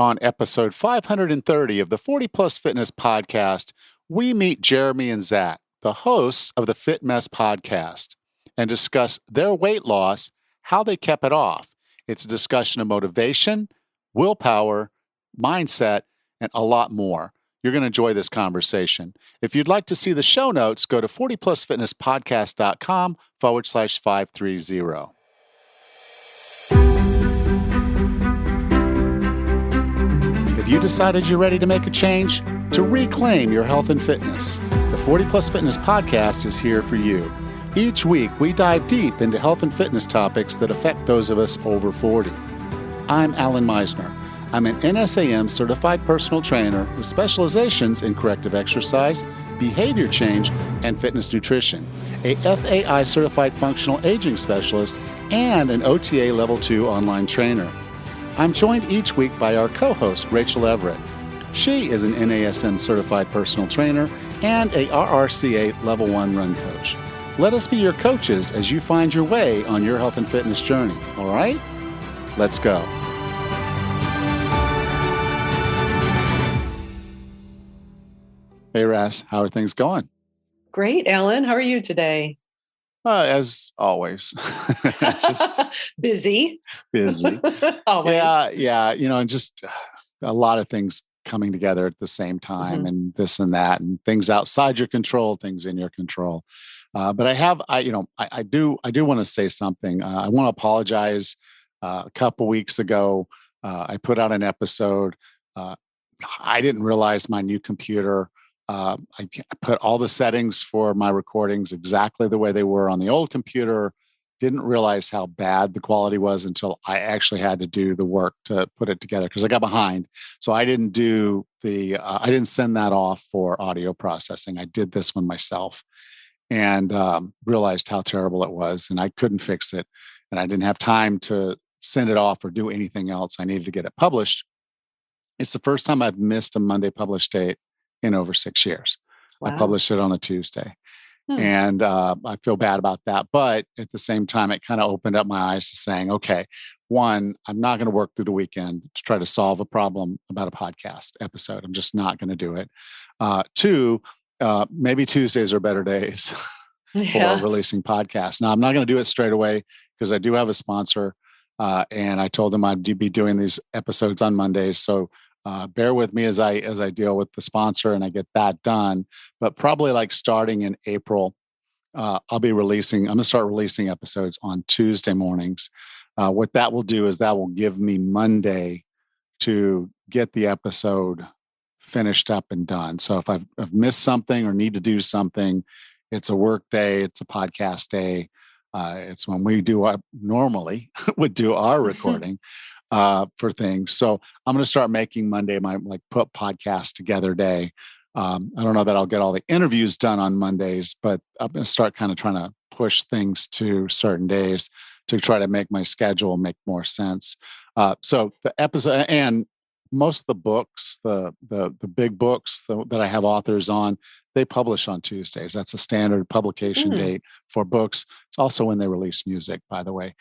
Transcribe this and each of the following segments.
On episode 530 of the 40 Plus Fitness podcast, we meet Jeremy and Zack, the hosts of the Fit Mess podcast, and discuss their weight loss, how they kept it off. It's a discussion of motivation, willpower, mindset, and a lot more. You're going to enjoy this conversation. If you'd like to see the show notes, go to 40plusfitnesspodcast.com/530. If you decided you're ready to make a change, to reclaim your health and fitness, the 40 Plus Fitness podcast is here for you. Each week, we dive deep into health and fitness topics that affect those of us over 40. I'm Alan Meisner. I'm an NSAM certified personal trainer with specializations in corrective exercise, behavior change, and fitness nutrition, a FAI certified functional aging specialist, and an OTA Level 2 online trainer. I'm joined each week by our co-host, Rachel Everett. She is an NASM certified personal trainer and a RRCA Level 1 run coach. Let us be your coaches as you find your way on your health and fitness journey. All right? Let's go. Hey, Ras, how are things going? Great, Alan. How are you today? As always. Just busy. Always. Yeah. And just a lot of things coming together at the same time, and this and that, and things outside your control, things in your control. But I do want to say something. I want to apologize. A couple weeks ago, I put out an episode. I didn't realize my new computer. I put all the settings for my recordings exactly the way they were on the old computer. Didn't realize how bad the quality was until I actually had to do the work to put it together because I got behind. So I didn't do I didn't send that off for audio processing. I did this one myself and realized how terrible it was, and I couldn't fix it. And I didn't have time to send it off or do anything else. I needed to get it published. It's the first time I've missed a Monday publish date in over 6 years. Wow. I published it on a Tuesday. And I feel bad about that. But at the same time, it kind of opened up my eyes to saying, okay, one, I'm not going to work through the weekend to try to solve a problem about a podcast episode. I'm just not going to do it. Two, maybe Tuesdays are better days for releasing podcasts. Now, I'm not going to do it straight away because I do have a sponsor. And I told them I'd be doing these episodes on Mondays. So bear with me as I deal with the sponsor and I get that done. But probably like starting in April, I'm going to start releasing episodes on Tuesday mornings. What that will do is that will give me Monday to get the episode finished up and done. So if I've missed something or need to do something, it's a work day, it's a podcast day. It's when we normally would do our recording. For things. So I'm going to start making Monday my put podcast together day. I don't know that I'll get all the interviews done on Mondays, but I'm going to start kind of trying to push things to certain days to try to make my schedule make more sense. So the episode and most of the books, the big books that I have authors on, they publish on Tuesdays. That's a standard publication date for books. It's also when they release music, by the way.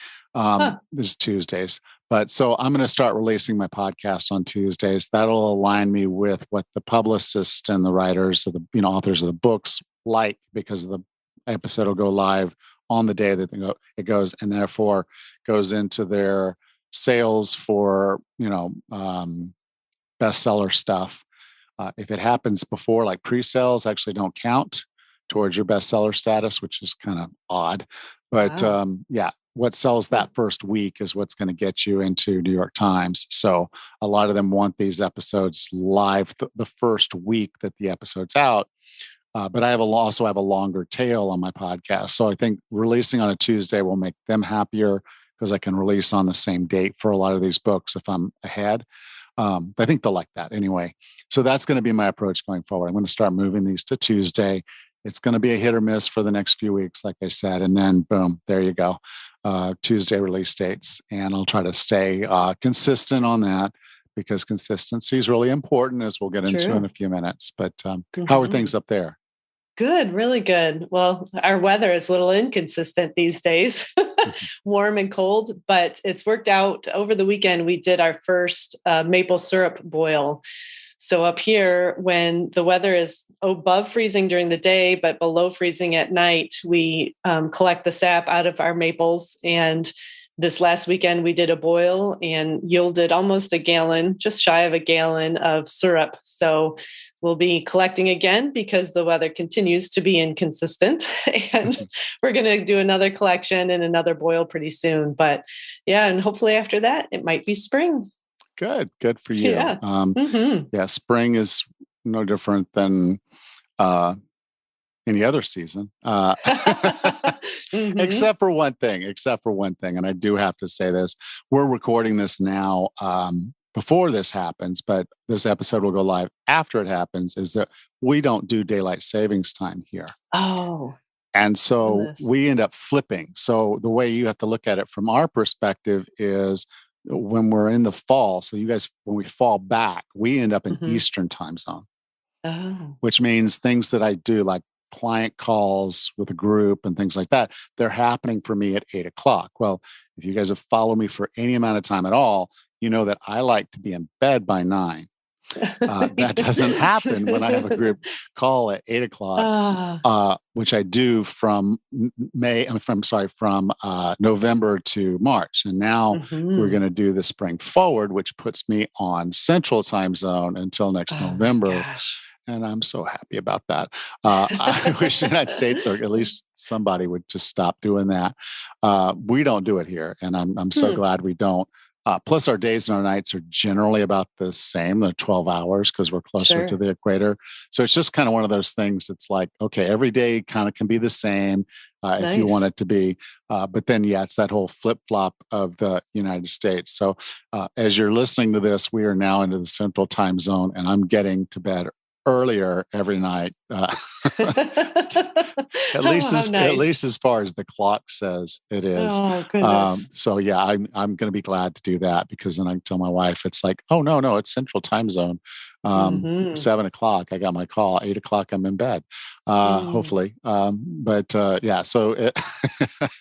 There's Tuesdays. But so I'm going to start releasing my podcast on Tuesdays. That'll align me with what the publicists and the writers of the authors of the books like, because the episode will go live on the day that it goes, and therefore goes into their sales for bestseller stuff. If it happens before, like pre-sales actually don't count towards your bestseller status, which is kind of odd. But wow. What sells that first week is what's going to get you into New York Times. So a lot of them want these episodes live the first week that the episode's out. But I also have a longer tail on my podcast. So I think releasing on a Tuesday will make them happier because I can release on the same date for a lot of these books if I'm ahead. I think they'll like that anyway. So that's going to be my approach going forward. I'm going to start moving these to Tuesday. It's going to be a hit or miss for the next few weeks, like I said, and then boom, there you go. Tuesday release dates. And I'll try to stay consistent on that because consistency is really important, as we'll get into in a few minutes. But how are things up there? Good, really good. Well, our weather is a little inconsistent these days, warm and cold, but it's worked out. Over the weekend, we did our first maple syrup boil. So up here, when the weather is above freezing during the day, but below freezing at night, we collect the sap out of our maples. And this last weekend, we did a boil and yielded almost a gallon, just shy of a gallon of syrup. So we'll be collecting again because the weather continues to be inconsistent. And we're going to do another collection and another boil pretty soon. But yeah, and hopefully after that, it might be spring. Good for you. Yeah. Spring is no different than any other season, except for one thing. And I do have to say this: we're recording this now before this happens, but this episode will go live after it happens. Is that we don't do daylight savings time here. Oh. And so goodness. We end up flipping. So the way you have to look at it from our perspective is when we're in the fall. So you guys, when we fall back, we end up in Eastern time zone, which means things that I do like client calls with a group and things like that, they're happening for me at 8:00. Well, if you guys have followed me for any amount of time at all, you know that I like to be in bed by 9. That doesn't happen when I have a group call at 8:00, which I do from November to March. And now we're going to do the spring forward, which puts me on Central time zone until next November. And I'm so happy about that. I wish the United States, or at least somebody, would just stop doing that. We don't do it here. And I'm so glad we don't. Plus, our days and our nights are generally about the same, the 12 hours, because we're closer to the equator. So it's just kind of one of those things. It's like, okay, every day kind of can be the same if you want it to be. But then, it's that whole flip-flop of the United States. So as you're listening to this, we are now into the Central time zone, and I'm getting to bed earlier every night, at least as far as the clock says it is. Oh, goodness. So I'm going to be glad to do that, because then I can tell my wife, it's like, oh no, it's Central time zone. 7:00, I got my call. 8:00, I'm in bed. Hopefully. So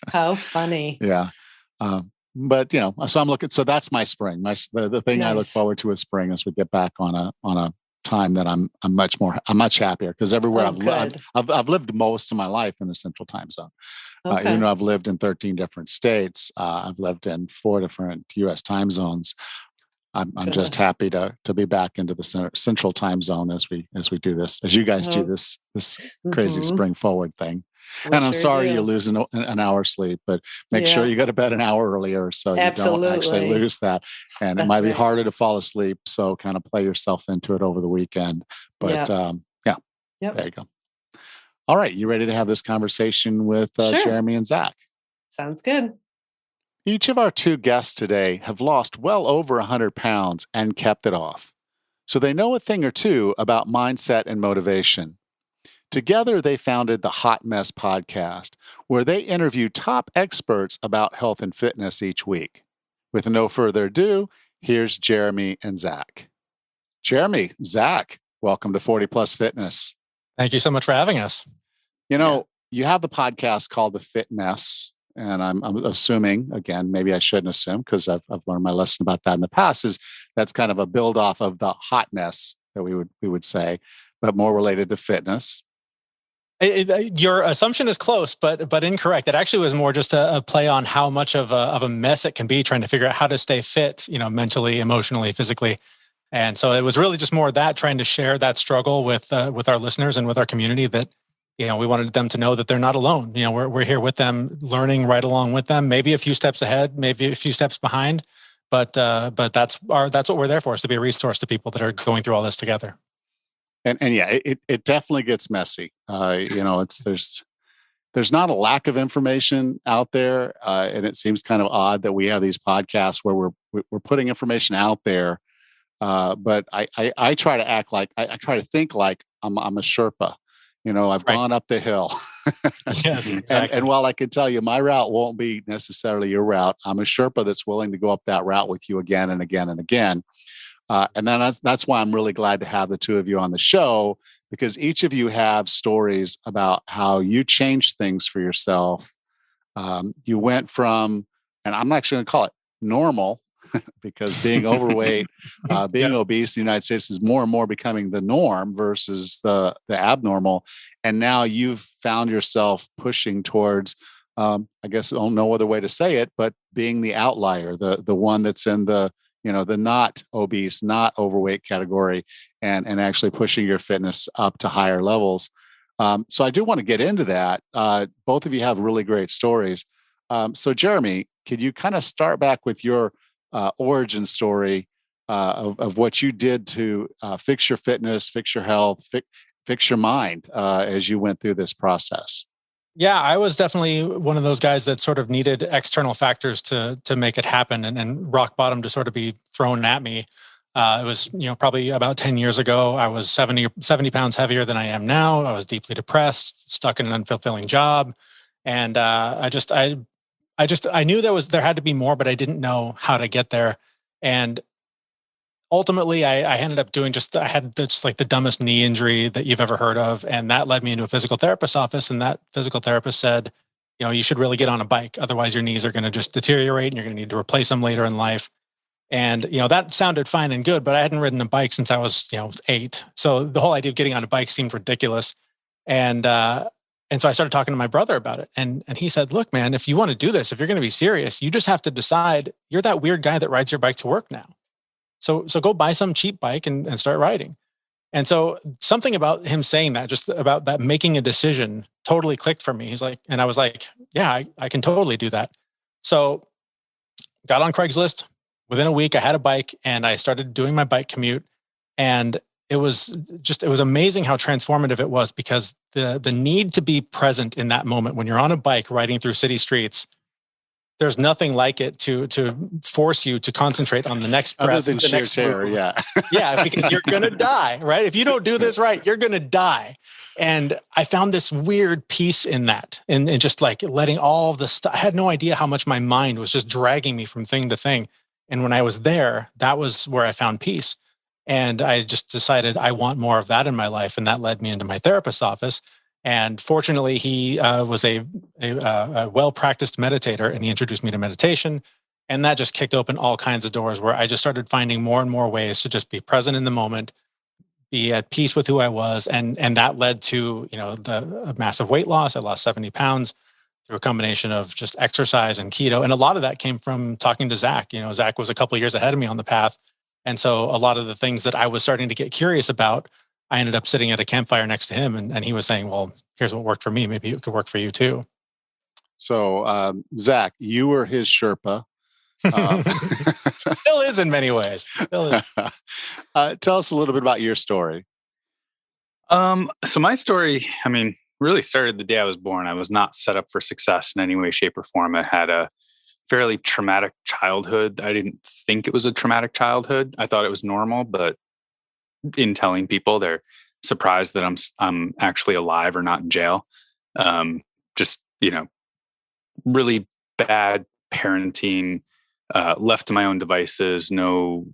how funny. Yeah. But so I'm looking. So that's my spring. The thing I look forward to is spring, as we get back on a time that I'm much happier, because everywhere I've lived most of my life in the Central time zone. Even though I've lived in 13 different states, I've lived in 4 different U.S. time zones. I'm just happy to be back into the Central time zone as we do this, as you guys do this crazy spring forward thing. And I'm sorry you're losing an hour's sleep, but make sure you go to bed an hour earlier so you don't actually lose that. And it might be harder to fall asleep, so kind of play yourself into it over the weekend. But there you go. All right, you ready to have this conversation with Jeremy and Zack? Sounds good. Each of our 2 guests today have lost well over 100 pounds and kept it off. So they know a thing or two about mindset and motivation. Together, they founded the Hot Mess podcast, where they interview top experts about health and fitness each week. With no further ado, here's Jeremy and Zack. Jeremy, Zack, welcome to 40 Plus Fitness. Thank you so much for having us. You have the podcast called The Fit Mess, and I'm assuming, again, maybe I shouldn't assume, because I've learned my lesson about that in the past, is that's kind of a build off of the hot mess that we would say, but more related to fitness. Your assumption is close, but incorrect. It actually was more just a play on how much of a mess it can be, trying to figure out how to stay fit, mentally, emotionally, physically. And so it was really just more that, trying to share that struggle with our listeners and with our community, that we wanted them to know that they're not alone. We're here with them, learning right along with them, maybe a few steps ahead, maybe a few steps behind, but that's what we're there for, is to be a resource to people that are going through all this together. And it definitely gets messy. There's not a lack of information out there, and it seems kind of odd that we have these podcasts where we're putting information out there. But I try to act like I try to think like I'm a Sherpa. I've gone up the hill. Yes, exactly. And while I can tell you my route won't be necessarily your route, I'm a Sherpa that's willing to go up that route with you again and again and again. And then that's why I'm really glad to have the 2 of you on the show, because each of you have stories about how you changed things for yourself. You went from, and I'm actually going to call it normal, because being overweight, being obese in the United States is more and more becoming the norm versus the abnormal. And now you've found yourself pushing towards, I guess I don't know other way to say it, but being the outlier, the one that's in the, the not obese, not overweight category, and actually pushing your fitness up to higher levels. So I do want to get into that. Both of you have really great stories. So Jeremy, could you kind of start back with your origin story of what you did to fix your fitness, fix your health, fix your mind as you went through this process? Yeah, I was definitely one of those guys that sort of needed external factors to make it happen, and rock bottom to sort of be thrown at me. It was, probably about 10 years ago. I was 70 pounds heavier than I am now. I was deeply depressed, stuck in an unfulfilling job. And I knew there had to be more, but I didn't know how to get there. And ultimately I ended up I had just like the dumbest knee injury that you've ever heard of. And that led me into a physical therapist's office. And that physical therapist said, you should really get on a bike. Otherwise your knees are going to just deteriorate and you're going to need to replace them later in life. And, that sounded fine and good, but I hadn't ridden a bike since I was, 8. So the whole idea of getting on a bike seemed ridiculous. And so I started talking to my brother about it. And he said, look, man, if you want to do this, if you're going to be serious, you just have to decide you're that weird guy that rides your bike to work now. So go buy some cheap bike and start riding. And so something about him saying that, just about that, making a decision totally clicked for me. He's like, and I was like, yeah, I can totally do that. So got on Craigslist. Within a week, I had a bike and I started doing my bike commute. And it was amazing how transformative it was, because the need to be present in that moment when you're on a bike riding through city streets, there's nothing like it to force you to concentrate on the next breath. Other than sheer terror, yeah. Yeah, because you're going to die, right? If you don't do this right, you're going to die. And I found this weird peace in that, and just like letting all of the stuff. I had no idea how much my mind was just dragging me from thing to thing. And when I was there, that was where I found peace. And I just decided I want more of that in my life. And that led me into my therapist's office. And fortunately, he was a well-practiced meditator, and he introduced me to meditation. And that just kicked open all kinds of doors, where I just started finding more and more ways to just be present in the moment, be at peace with who I was. And that led to, the massive weight loss. I lost 70 pounds. Through a combination of just exercise and keto. And a lot of that came from talking to Zack. Zack was a couple of years ahead of me on the path. And so a lot of the things that I was starting to get curious about, I ended up sitting at a campfire next to him. And he was saying, well, here's what worked for me. Maybe it could work for you too. So, Zack, you were his Sherpa. Still is in many ways. Still is. Tell us a little bit about your story. So my story, really started the day I was born. I was not set up for success in any way, shape, or form. I had a fairly traumatic childhood. I didn't think it was a traumatic childhood. I thought it was normal, but in telling people, they're surprised that I'm actually alive or not in jail. Just, really bad parenting, left to my own devices, no,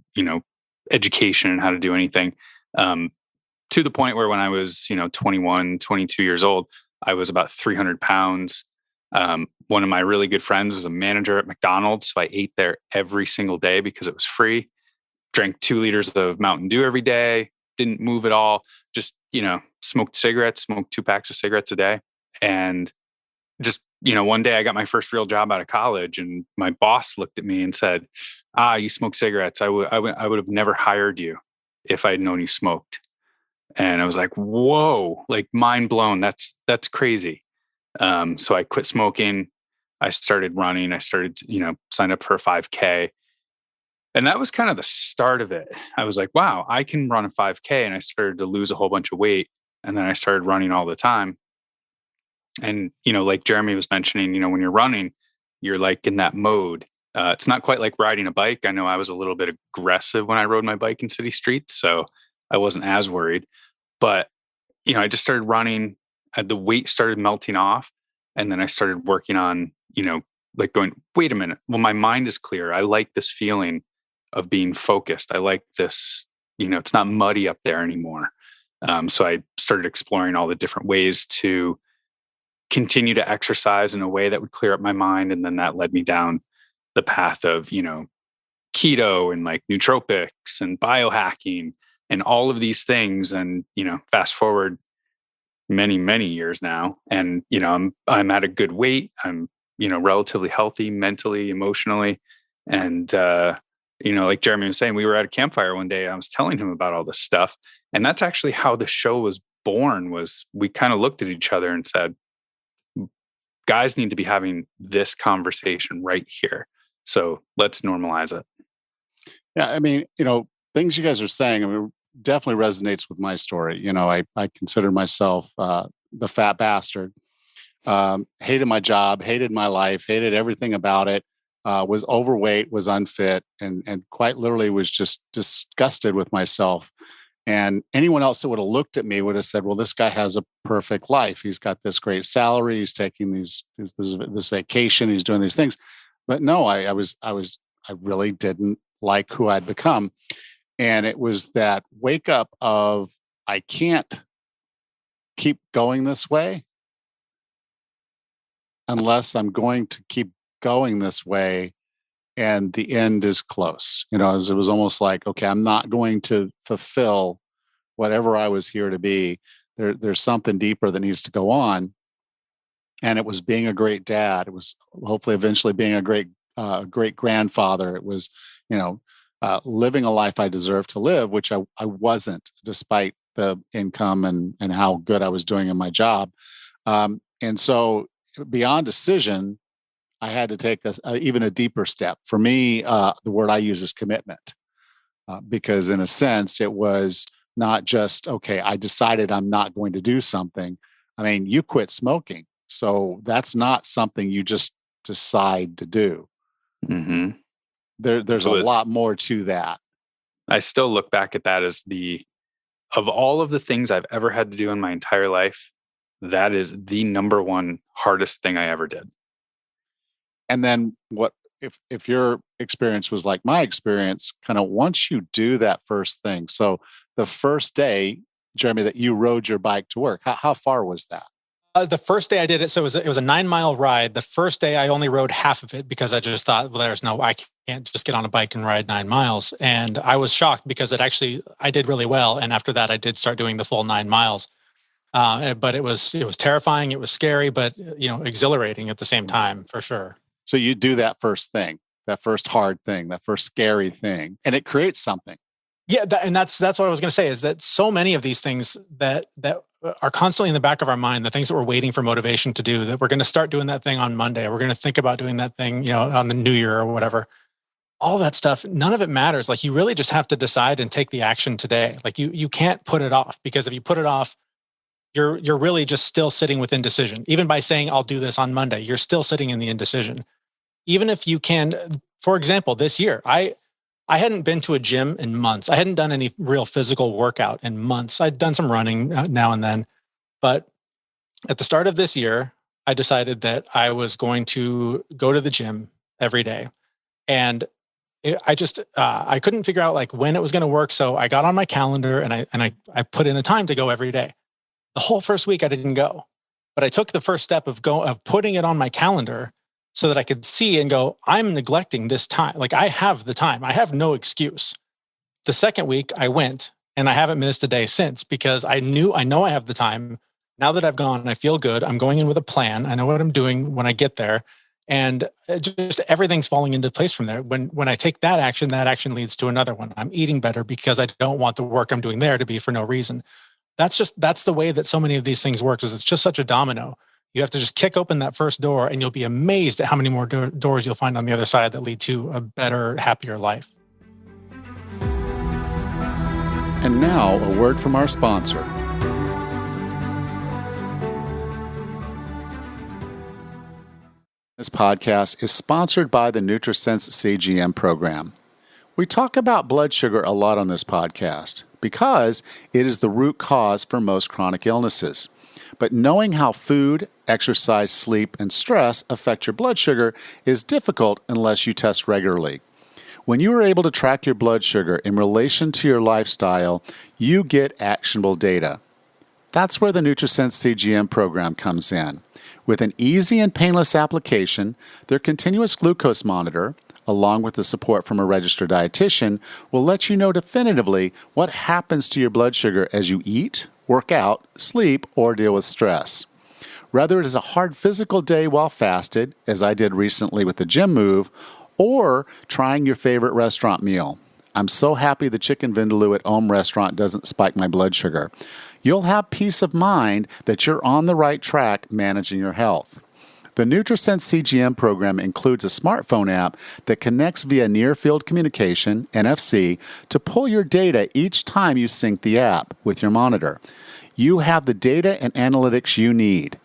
education on how to do anything. To the point where when I was, 21, 22 years old, I was about 300 pounds. One of my really good friends was a manager at McDonald's. So I ate there every single day because it was free. Drank 2 liters of Mountain Dew every day. Didn't move at all. Just, smoked cigarettes, smoked 2 packs of cigarettes a day. And just, one day I got my first real job out of college, and my boss looked at me and said, you smoke cigarettes. I would have never hired you if I'd known you smoked. And I was like, whoa, like mind blown. That's crazy. So I quit smoking. I started running. I started, signed up for a 5K. And that was kind of the start of it. I was like, wow, I can run a 5K. And I started to lose a whole bunch of weight. And then I started running all the time. And, like Jeremy was mentioning, when you're running, you're like in that mode. It's not quite like riding a bike. I know I was a little bit aggressive when I rode my bike in city streets, so I wasn't as worried. But, I just started running. The weight started melting off. And then I started working on, like going, wait a minute. Well, my mind is clear. I like this feeling of being focused. I like this, it's not muddy up there anymore. So I started exploring all the different ways to continue to exercise in a way that would clear up my mind. And then that led me down the path of, keto and like nootropics and biohacking and all of these things. And, fast forward many, many years now. And, I'm at a good weight. I'm, relatively healthy mentally, emotionally. And, like Jeremy was saying, we were at a campfire one day. I was telling him about all this stuff. And that's actually how the show was born. Was we kind of looked at each other and said, guys need to be having this conversation right here. So let's normalize it. Yeah. I mean, things you guys are saying, definitely resonates with my story. I consider myself the fat bastard. Hated my job, hated my life, hated everything about it. Was overweight, was unfit, and quite literally was just disgusted with myself. And anyone else that would have looked at me would have said, well, this guy has a perfect life. He's got this great salary. He's taking this vacation. He's doing these things. But no, I really didn't like who I'd become. And it was that wake up of, I can't keep going this way unless I'm going to keep going this way and the end is close. It was almost like, okay, I'm not going to fulfill whatever I was here to be. There's something deeper that needs to go on. And it was being a great dad. It was hopefully eventually being a great grandfather. It was, living a life I deserved to live, which I wasn't, despite the income and how good I was doing in my job. And so beyond decision, I had to take even a deeper step. For me, the word I use is commitment, because in a sense, it was not just, okay, I decided I'm not going to do something. I mean, you quit smoking. So that's not something you just decide to do. Mm-hmm. There's a lot more to that. I still look back at that as of all of the things I've ever had to do in my entire life, that is the number one hardest thing I ever did. And then what if your experience was like my experience, kind of once you do that first thing. So the first day, Jeremy, that you rode your bike to work, how far was that? The first day I did it, so it was a 9-mile ride. The first day I only rode half of it because I just thought, well, I can't just get on a bike and ride 9 miles. And I was shocked because I did really well. And after that, I did start doing the full 9 miles. But it was terrifying. It was scary, but exhilarating at the same time, for sure. So you do that first thing, that first hard thing, that first scary thing, and it creates something. Yeah, and that's what I was going to say, is that so many of these things that are constantly in the back of our mind, the things that we're waiting for motivation to do, that we're going to start doing that thing on Monday, or we're going to think about doing that thing, on the new year or whatever. All that stuff, none of it matters. Like, you really just have to decide and take the action today. Like, you can't put it off, because if you put it off, you're really just still sitting with indecision. Even by saying, I'll do this on Monday, you're still sitting in the indecision. Even if you can, for example, this year, I hadn't been to a gym in months. I hadn't done any real physical workout in months. I'd done some running now and then. But at the start of this year, I decided that I was going to go to the gym every day. And I couldn't figure out like when it was going to work. So I got on my calendar and I put in a time to go every day. The whole first week I didn't go, but I took the first step of putting it on my calendar so that I could see and go, I'm neglecting this time. Like, I have the time. I have no excuse. The second week I went, and I haven't missed a day since, because I know I have the time. Now that I've gone, I feel good. I'm going in with a plan. I know what I'm doing when I get there. And just everything's falling into place from there. When I take that action leads to another one. I'm eating better because I don't want the work I'm doing there to be for no reason. That's the way that so many of these things work, is it's just such a domino. You have to just kick open that first door, and you'll be amazed at how many more doors you'll find on the other side that lead to a better, happier life. And now, a word from our sponsor. This podcast is sponsored by the Nutrisense Cgm program. We talk about blood sugar a lot on this podcast because it is the root cause for most chronic illnesses. But knowing how food, exercise, sleep, and stress affect your blood sugar is difficult unless you test regularly. When you are able to track your blood sugar in relation to your lifestyle, you get actionable data. That's where the Nutrisense Cgm program comes in. With an easy and painless application, their continuous glucose monitor, along with the support from a registered dietitian, will let you know definitively what happens to your blood sugar as you eat, work out, sleep, or deal with stress. Whether it is a hard physical day while fasted, as I did recently with the gym move, or trying your favorite restaurant meal. I'm so happy the chicken vindaloo at Ohm restaurant doesn't spike my blood sugar. You'll have peace of mind that you're on the right track managing your health. The Nutrisense Cgm program includes a smartphone app that connects via near-field communication, NFC, to pull your data each time you sync the app with your monitor. You have the data and analytics you need.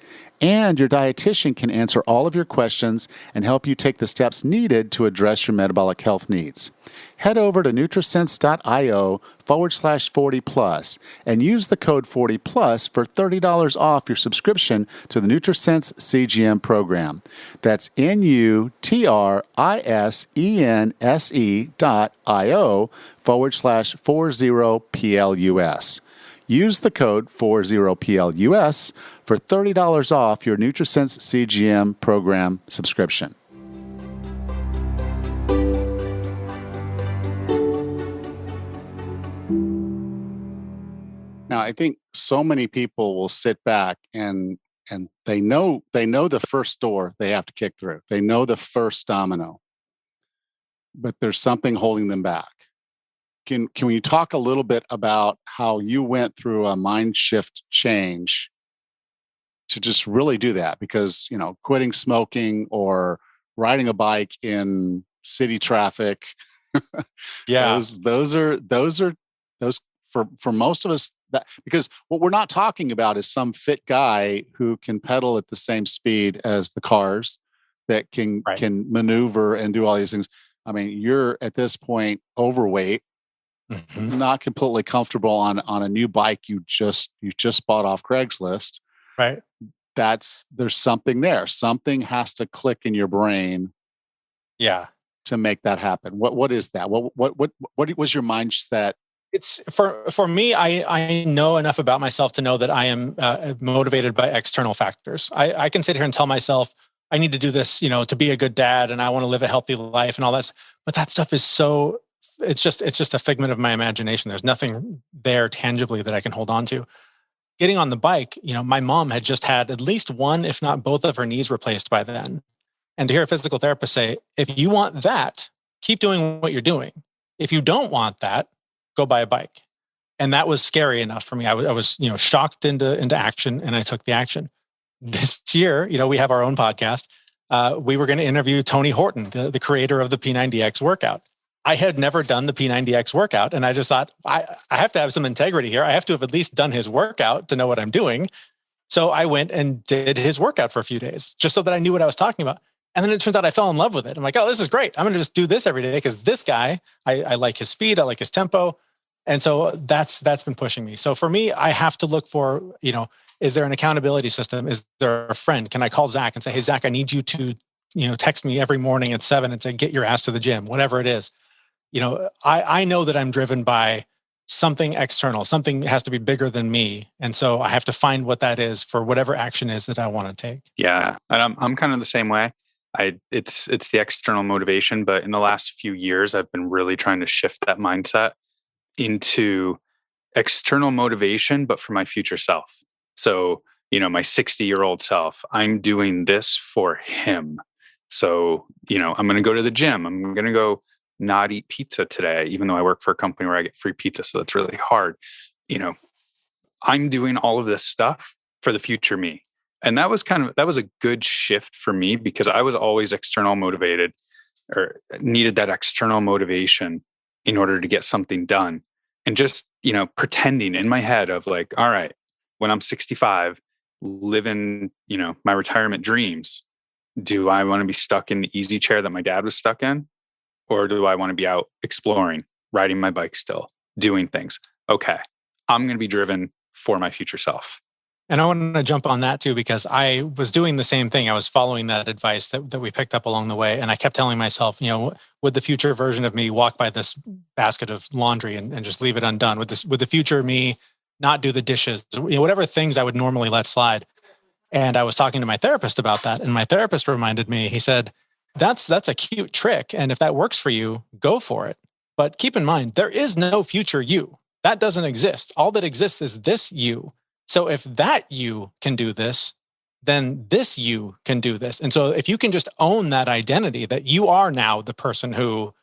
And your dietitian can answer all of your questions and help you take the steps needed to address your metabolic health needs. Head over to Nutrisense.io/40plus and use the code 40plus for $30 off your subscription to the Nutrisense Cgm program. That's NUTRISENSE.io/40PLUS. Use the code 40PLUS for $30 off your Nutrisense Cgm program subscription. Now, I think so many people will sit back and they know the first door they have to kick through. They know the first domino, but there's something holding them back. Can we talk a little bit about how you went through a mind shift change to just really do that? Because, quitting smoking or riding a bike in city traffic, Yeah. those for most of us, that, because what we're not talking about is some fit guy who can pedal at the same speed as the cars that can maneuver and do all these things. I mean, you're at this point overweight, not completely comfortable on a new bike you just bought off Craigslist. Right. There's something there. Something has to click in your brain. Yeah. To make that happen. What is that? What was your mindset? It's for me, I know enough about myself to know that I am motivated by external factors. I can sit here and tell myself I need to do this, to be a good dad, and I want to live a healthy life and all that. But that stuff is it's just a figment of my imagination. There's nothing there tangibly that I can hold on to. Getting on the bike, my mom had just had at least one, if not both of her knees replaced by then. And to hear a physical therapist say, if you want that, keep doing what you're doing. If you don't want that, go buy a bike. And that was scary enough for me. I was shocked into action, and I took the action. This year, we have our own podcast. We were going to interview Tony Horton, the creator of the P90X workout. I had never done the P90X workout, and I just thought, I have to have some integrity here. I have to have at least done his workout to know what I'm doing. So I went and did his workout for a few days, just so that I knew what I was talking about. And then it turns out I fell in love with it. I'm like, oh, this is great. I'm going to just do this every day because this guy, I like his speed. I like his tempo. And so that's been pushing me. So for me, I have to look for, is there an accountability system? Is there a friend? Can I call Zack and say, hey, Zack, I need you to, text me every morning at 7 and say, get your ass to the gym, whatever it is. I know that I'm driven by something external. Something has to be bigger than me. And so I have to find what that is for whatever action is that I want to take. Yeah. And I'm kind of the same way. It's the external motivation, but in the last few years, I've been really trying to shift that mindset into external motivation, but for my future self. So, my 60-year-old self, I'm doing this for him. So, I'm going to go to the gym. I'm going to go not eat pizza today, even though I work for a company where I get free pizza. So that's really hard. I'm doing all of this stuff for the future me. And that was a good shift for me because I was always external motivated or needed that external motivation in order to get something done. And just, pretending in my head of like, all right, when I'm 65, living, my retirement dreams, do I want to be stuck in the easy chair that my dad was stuck in? Or do I want to be out exploring, riding my bike still, doing things? Okay, I'm going to be driven for my future self. And I want to jump on that too, because I was doing the same thing. I was following that advice that we picked up along the way. And I kept telling myself, would the future version of me walk by this basket of laundry and just leave it undone? Would the future me not do the dishes, whatever things I would normally let slide. And I was talking to my therapist about that. And my therapist reminded me, he said, that's a cute trick. And if that works for you, go for it. But keep in mind, there is no future you. That doesn't exist. All that exists is this you. So if that you can do this, then this you can do this. And so if you can just own that identity that you are now the person who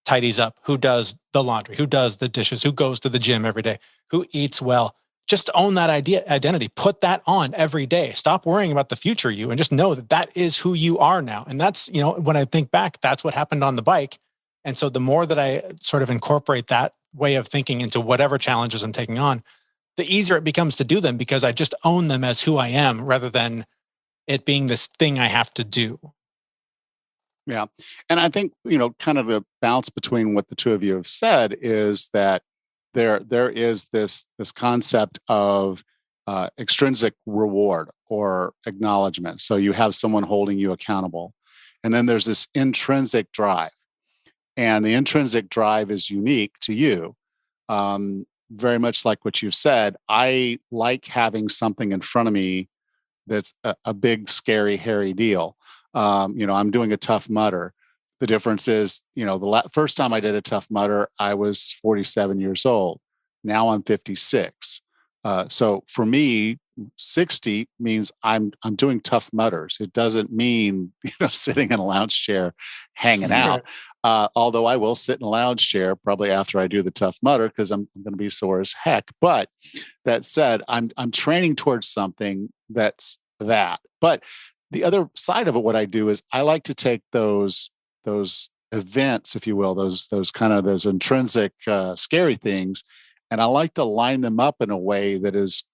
tidies up, who does the laundry, who does the dishes, who goes to the gym every day, who eats well, just own that identity, put that on every day. Stop worrying about the future you and just know that that is who you are now. And that's, when I think back, that's what happened on the bike. And so the more that I sort of incorporate that way of thinking into whatever challenges I'm taking on, the easier it becomes to do them because I just own them as who I am rather than it being this thing I have to do. Yeah. And I think, kind of the balance between what the two of you have said is that there is this concept of extrinsic reward or acknowledgement. So you have someone holding you accountable. And then there's this intrinsic drive. And the intrinsic drive is unique to you. Very much like what you've said, I like having something in front of me that's a big, scary, hairy deal. I'm doing a Tough Mudder. The difference is, the first time I did a Tough Mudder, I was 47 years old. Now I'm 56. So for me, 60 means I'm doing Tough Mudders. It doesn't mean sitting in a lounge chair, hanging out. Although I will sit in a lounge chair probably after I do the Tough Mudder because I'm going to be sore as heck. But that said, I'm training towards something that's that. But the other side of it, what I do is I like to take those events, if you will, those intrinsic scary things, and I like to line them up in a way that is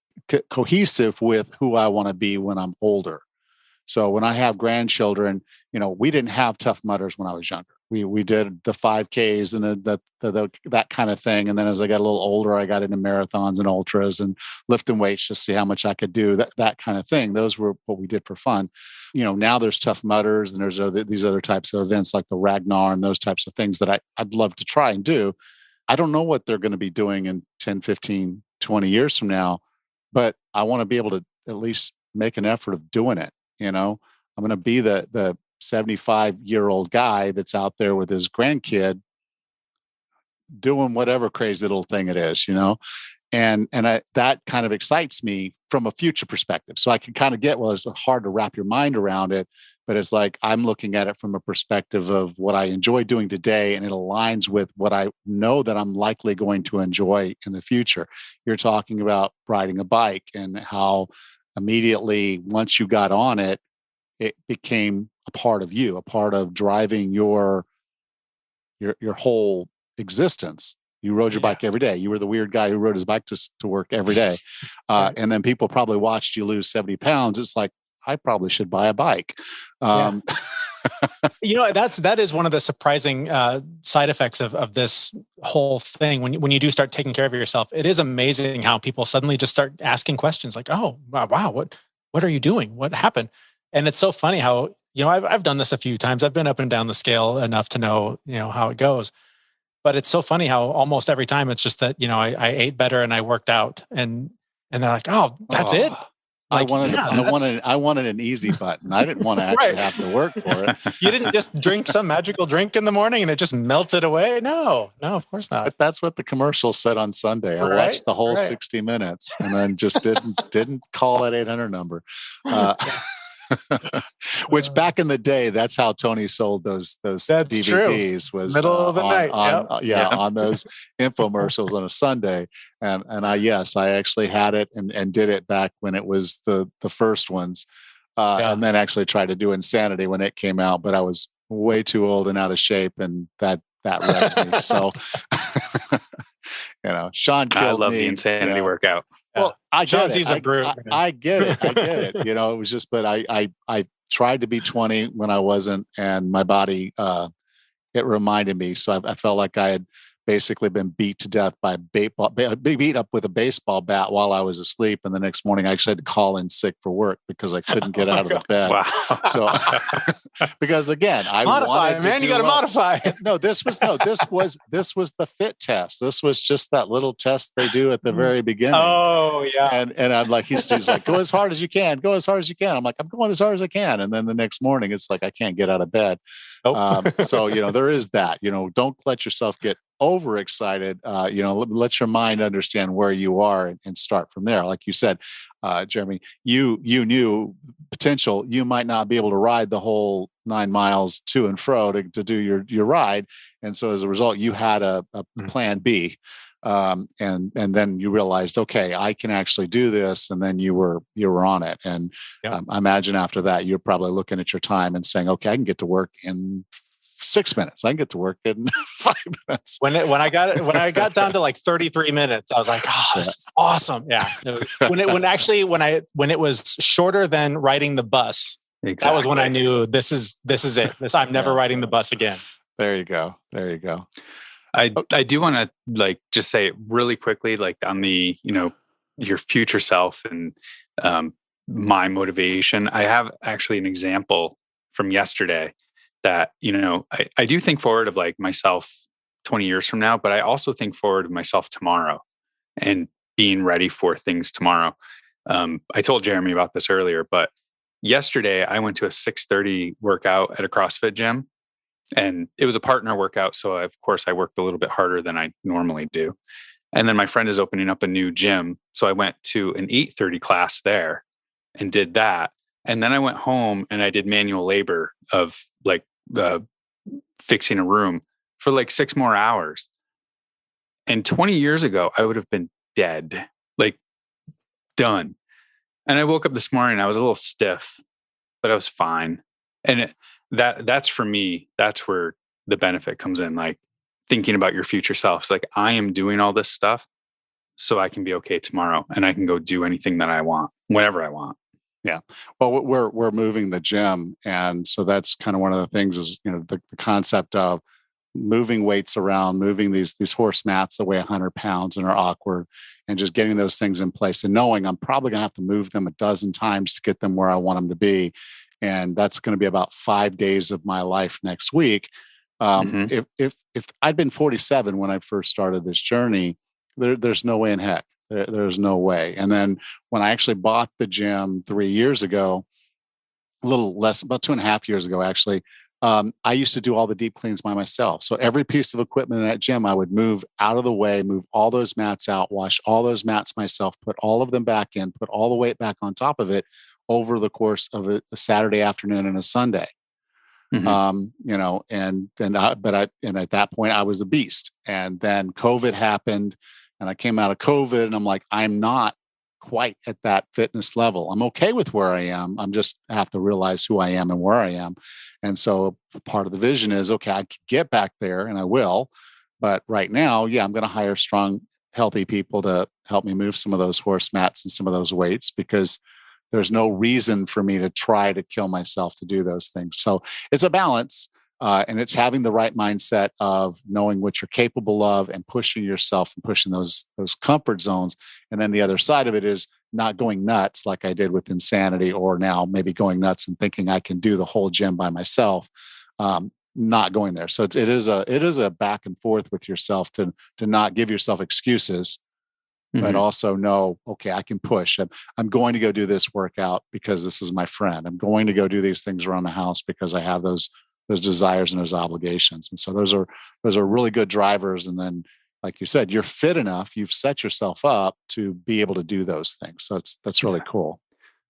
cohesive with who I want to be when I'm older. So when I have grandchildren, we didn't have Tough Mudders when I was younger. We did the 5Ks and that kind of thing. And then as I got a little older, I got into marathons and ultras and lifting weights just to see how much I could do, that kind of thing. Those were what we did for fun. Now there's Tough Mudders and there's these other types of events like the Ragnar and those types of things that I'd love to try and do. I don't know what they're going to be doing in 10, 15, 20 years from now, but I want to be able to at least make an effort of doing it. I'm going to be the 75-year-old guy that's out there with his grandkid doing whatever crazy little thing it is, and that kind of excites me from a future perspective. So I can kind of get, well, it's hard to wrap your mind around it, but it's like I'm looking at it from a perspective of what I enjoy doing today, and it aligns with what I know that I'm likely going to enjoy in the future. You're talking about riding a bike and how immediately once you got on it, it became a part of you, a part of driving your whole existence. You rode your bike every day. You were the weird guy who rode his bike to work every day. And then people probably watched you lose 70 pounds. It's like, I probably should buy a bike. That is one of the surprising side effects of this whole thing. When you do start taking care of yourself, it is amazing how people suddenly just start asking questions like, oh, wow, what are you doing? What happened? And it's so funny how, I've done this a few times. I've been up and down the scale enough to know, how it goes. But it's so funny how almost every time it's just that, I ate better and I worked out and they're like, oh, that's it. Like, I wanted an easy button. I didn't want to actually have to work for it. You didn't just drink some magical drink in the morning and it just melted away. No, of course not. But that's what the commercial said on Sunday. I watched the whole 60 minutes and then just didn't call that 800 number. Which back in the day, that's how Tony sold those DVDs. True. Was middle of the night. On those infomercials on a Sunday. And I actually had it and did it back when it was the first ones, and then actually tried to do Insanity when it came out, but I was way too old and out of shape, and that wrecked me. So, Sean killed me. I love the Insanity workout. Well, I get it. A brute. I get it. It was just, but I tried to be 20 when I wasn't, and my body, it reminded me. So I felt like I had basically been beat to death by beat up with a baseball bat while I was asleep. And the next morning I actually had to call in sick for work because I couldn't get out of the bed. Wow. So, because again, I modify, man, you got to modify. No, this was the fit test. This was just that little test they do at the very beginning. Oh yeah. And I'm like, he's like, go as hard as you can, go as hard as you can. I'm like, I'm going as hard as I can. And then the next morning it's like, I can't get out of bed. Nope. So, there is that, don't let yourself get overexcited. Let your mind understand where you are and start from there. Like you said, Jeremy, you knew potential. You might not be able to ride the whole 9 miles to and fro to do your ride. And so as a result, you had a plan B. And then you realized, okay, I can actually do this. And then you were on it. And I imagine after that, you're probably looking at your time and saying, okay, I can get to work in 6 minutes. I can get to work in 5 minutes. When I got down to like 33 minutes, I was like, oh, this is awesome. Yeah. When it was shorter than riding the bus, that was when I knew this is it. I'm never riding the bus again. There you go. I do want to just say really quickly, on the, your future self and my motivation. I have actually an example from yesterday that, I do think forward of myself 20 years from now, but I also think forward of myself tomorrow and being ready for things tomorrow. I told Jeremy about this earlier, but yesterday I went to a 6:30 workout at a CrossFit gym. And it was a partner workout. So of course I worked a little bit harder than I normally do. And then my friend is opening up a new gym. So I went to an 8:30 class there and did that. And then I went home and I did manual labor of fixing a room for 6 more hours. And 20 years ago, I would have been dead, done. And I woke up this morning, I was a little stiff, but I was fine. And that's for me, that's where the benefit comes in, thinking about your future self. It's I am doing all this stuff so I can be okay tomorrow and I can go do anything that I want, whenever I want. Yeah. Well, we're moving the gym. And so that's kind of one of the things is, the concept of moving weights around, moving these horse mats that weigh 100 pounds and are awkward, and just getting those things in place and knowing I'm probably going to have to move them a dozen times to get them where I want them to be. And that's going to be about 5 days of my life next week. If I'd been 47 when I first started this journey, there's no way in heck. There's no way. And then when I actually bought the gym 3 years ago, a little less, about 2.5 years ago, actually, I used to do all the deep cleans by myself. So every piece of equipment in that gym, I would move out of the way, move all those mats out, wash all those mats myself, put all of them back in, put all the weight back on top of it over the course of a Saturday afternoon and a Sunday. And at that point I was a beast. And then COVID happened and I came out of COVID and I'm like, I'm not quite at that fitness level. I'm okay with where I am. I'm just have to realize who I am and where I am. And so part of the vision is, okay, I can get back there and I will. But right now, I'm going to hire strong, healthy people to help me move some of those horse mats and some of those weights, because there's no reason for me to try to kill myself to do those things. So it's a balance, and it's having the right mindset of knowing what you're capable of and pushing yourself and pushing those comfort zones. And then the other side of it is not going nuts like I did with Insanity, or now maybe going nuts and thinking I can do the whole gym by myself. Not going there. So it is a back and forth with yourself to not give yourself excuses, but also know, okay, I can push. I'm going to go do this workout because this is my friend. I'm going to go do these things around the house because I have those desires and those obligations. And so those are really good drivers. And then, like you said, you're fit enough, you've set yourself up to be able to do those things. So that's really cool.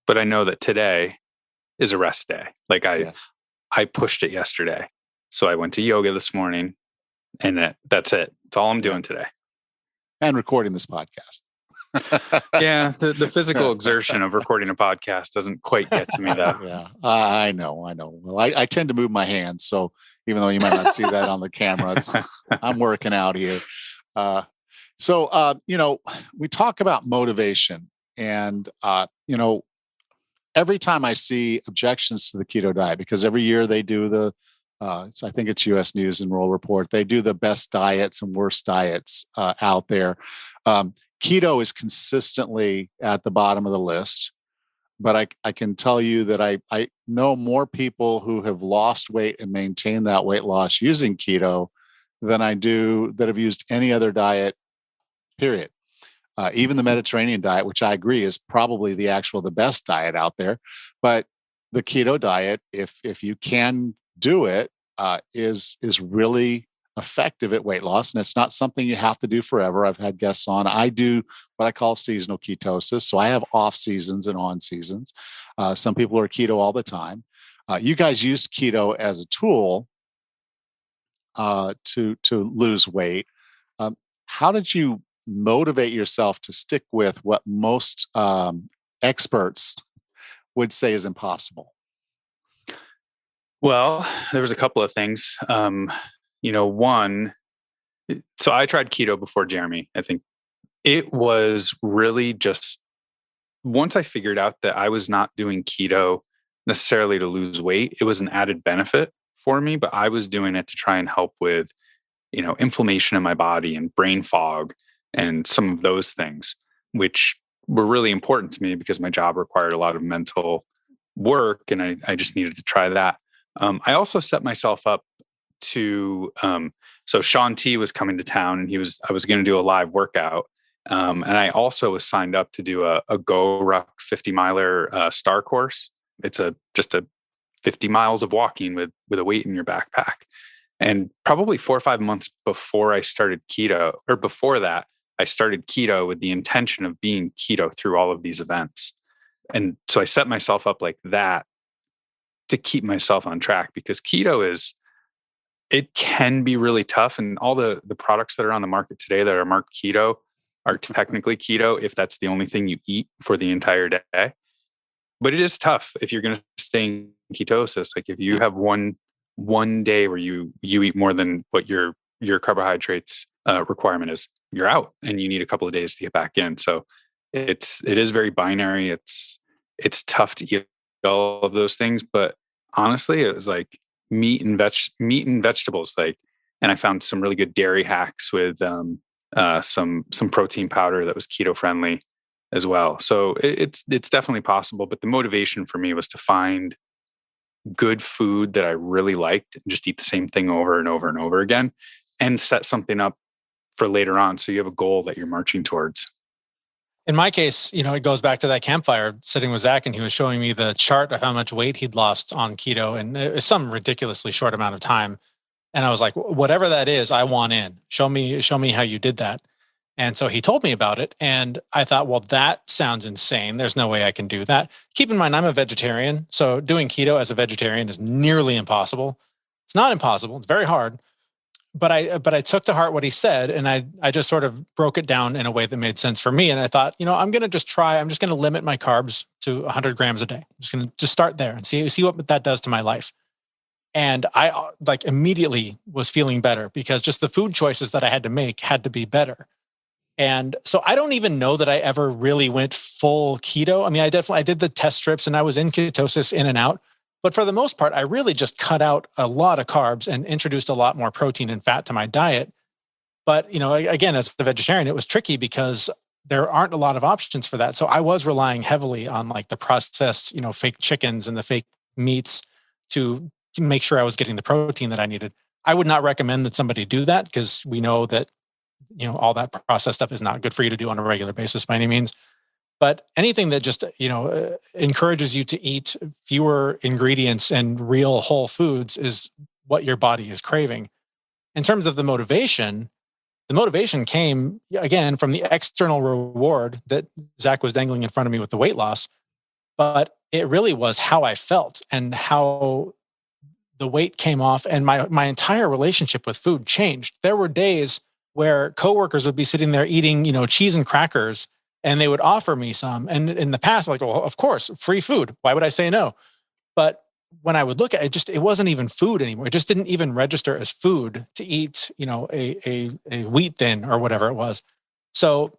But I know that today is a rest day. I pushed it yesterday. So I went to yoga this morning and that's it. That's all I'm doing today. And recording this podcast. Yeah, the physical exertion of recording a podcast doesn't quite get to me though. Yeah, I know. Well, I tend to move my hands, so even though you might not see that on the camera, I'm working out here. So we talk about motivation, and every time I see objections to the keto diet, because every year they do the So I think it's U.S. News and World Report. They do the best diets and worst diets out there. Keto is consistently at the bottom of the list, but I can tell you that I know more people who have lost weight and maintained that weight loss using keto than I do that have used any other diet, period. Even the Mediterranean diet, which I agree is probably the best diet out there, but the keto diet, if you can do it, is really effective at weight loss, and it's not something you have to do forever. I've had guests on. I do what I call seasonal ketosis, so I have off seasons and on seasons. Some people are keto all the time. You guys used keto as a tool to lose weight. How did you motivate yourself to stick with what most experts would say is impossible? Well, there was a couple of things. One, so I tried keto before Jeremy. I think it was really just once I figured out that I was not doing keto necessarily to lose weight, it was an added benefit for me, but I was doing it to try and help with, inflammation in my body and brain fog and some of those things, which were really important to me because my job required a lot of mental work and I just needed to try that. I also set myself up to, so Sean T was coming to town and I was going to do a live workout. And I also was signed up to do a Go Ruck 50 miler star course. It's just a 50 miles of walking with a weight in your backpack. And probably 4 or 5 months before I started keto, or before that, I started keto with the intention of being keto through all of these events. And so I set myself up like that to keep myself on track, because it can be really tough. And all the products that are on the market today that are marked keto are technically keto if that's the only thing you eat for the entire day. But it is tough if you're going to stay in ketosis. Like if you have one day where you eat more than what your carbohydrates requirement is, you're out and you need a couple of days to get back in. So it is very binary. It's tough to eat all of those things, but honestly, it was like meat and vegetables. Like, and I found some really good dairy hacks with some protein powder that was keto friendly as well. So it's definitely possible. But the motivation for me was to find good food that I really liked and just eat the same thing over and over and over again, and set something up for later on, so you have a goal that you're marching towards. In my case, it goes back to that campfire sitting with Zack, and he was showing me the chart of how much weight he'd lost on keto, and it was some ridiculously short amount of time. And I was like, whatever that is, I want in. Show me how you did that. And so he told me about it, and I thought, well, that sounds insane. There's no way I can do that. Keep in mind, I'm a vegetarian, so doing keto as a vegetarian is nearly impossible. It's not impossible. It's very hard. But I took to heart what he said, and I just sort of broke it down in a way that made sense for me. And I thought, I'm going to just try. I'm just going to limit my carbs to 100 grams a day. I'm just going to start there and see what that does to my life. And I immediately was feeling better, because just the food choices that I had to make had to be better. And so I don't even know that I ever really went full keto. I mean, I did the test strips and I was in ketosis in and out. But for the most part, I really just cut out a lot of carbs and introduced a lot more protein and fat to my diet. But, again, as a vegetarian, it was tricky because there aren't a lot of options for that. So I was relying heavily on like the processed, fake chickens and the fake meats to make sure I was getting the protein that I needed. I would not recommend that somebody do that, because we know that, all that processed stuff is not good for you to do on a regular basis by any means. But anything that just, encourages you to eat fewer ingredients and real whole foods is what your body is craving. In terms of the motivation came, again, from the external reward that Zack was dangling in front of me with the weight loss. But it really was how I felt and how the weight came off, and my entire relationship with food changed. There were days where coworkers would be sitting there eating, cheese and crackers, and they would offer me some. And in the past, I'm like, well, of course, free food. Why would I say no? But when I would look at it, it wasn't even food anymore. It just didn't even register as food to eat, a wheat thin or whatever it was. So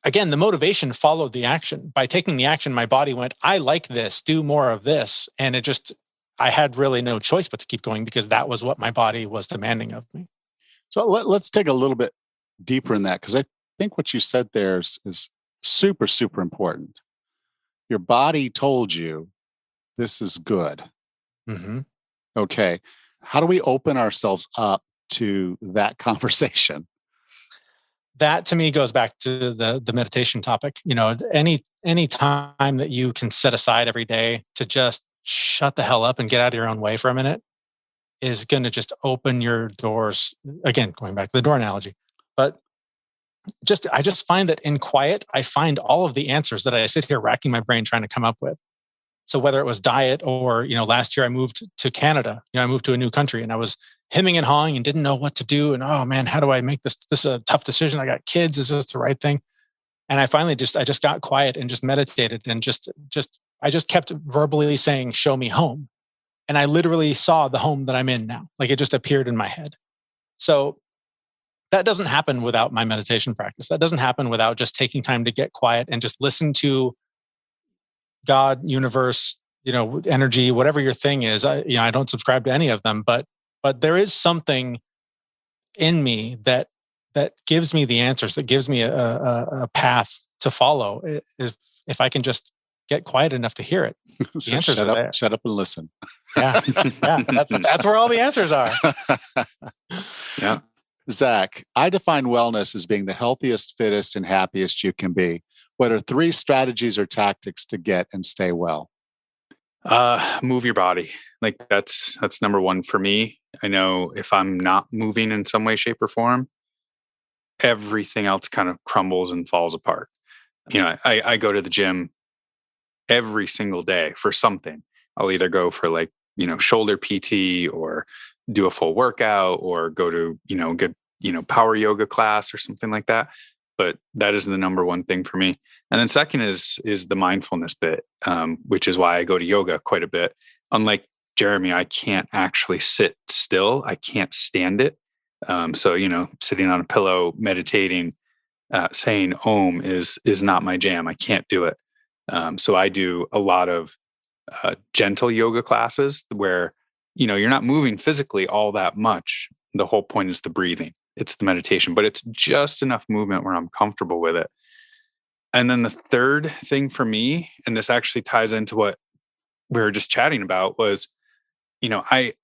again, the motivation followed the action. By taking the action, my body went, I like this, do more of this. And I had really no choice but to keep going because that was what my body was demanding of me. So let's take a little bit deeper in that, because I think what you said there is super, super important. Your body told you this is good. Mm-hmm. Okay. How do we open ourselves up to that conversation? That to me goes back to the meditation topic. Any time that you can set aside every day to just shut the hell up and get out of your own way for a minute is going to just open your doors. Again, going back to the door analogy, but I just find that in quiet, I find all of the answers that I sit here racking my brain trying to come up with. So whether it was diet or, last year I moved to Canada, I moved to a new country and I was hemming and hawing and didn't know what to do. And, oh man, how do I make this is a tough decision. I got kids. Is this the right thing? And I finally I just got quiet and just meditated and I just kept verbally saying, show me home. And I literally saw the home that I'm in now. Like it just appeared in my head. So that doesn't happen without my meditation practice. That doesn't happen without just taking time to get quiet and just listen to God, universe, energy, whatever your thing is. I don't subscribe to any of them, but there is something in me that gives me the answers, that gives me a path to follow. If I can just get quiet enough to hear it, the answers are there. Shut up and listen. Yeah, that's where all the answers are. Yeah. Zack, I define wellness as being the healthiest, fittest, and happiest you can be. What are 3 strategies or tactics to get and stay well? Move your body. Like that's number 1 for me. I know if I'm not moving in some way, shape, or form, everything else kind of crumbles and falls apart. I go to the gym every single day for something. I'll either go for shoulder PT or do a full workout or go to, good, power yoga class or something like that. But that is the number 1 thing for me. And then second is the mindfulness bit, which is why I go to yoga quite a bit. Unlike Jeremy, I can't actually sit still. I can't stand it. So, sitting on a pillow, meditating, saying Om is not my jam. I can't do it. So I do a lot of gentle yoga classes where, you're not moving physically all that much. The whole point is the breathing. It's the meditation, but it's just enough movement where I'm comfortable with it. And then the third thing for me, and this actually ties into what we were just chatting about, was, I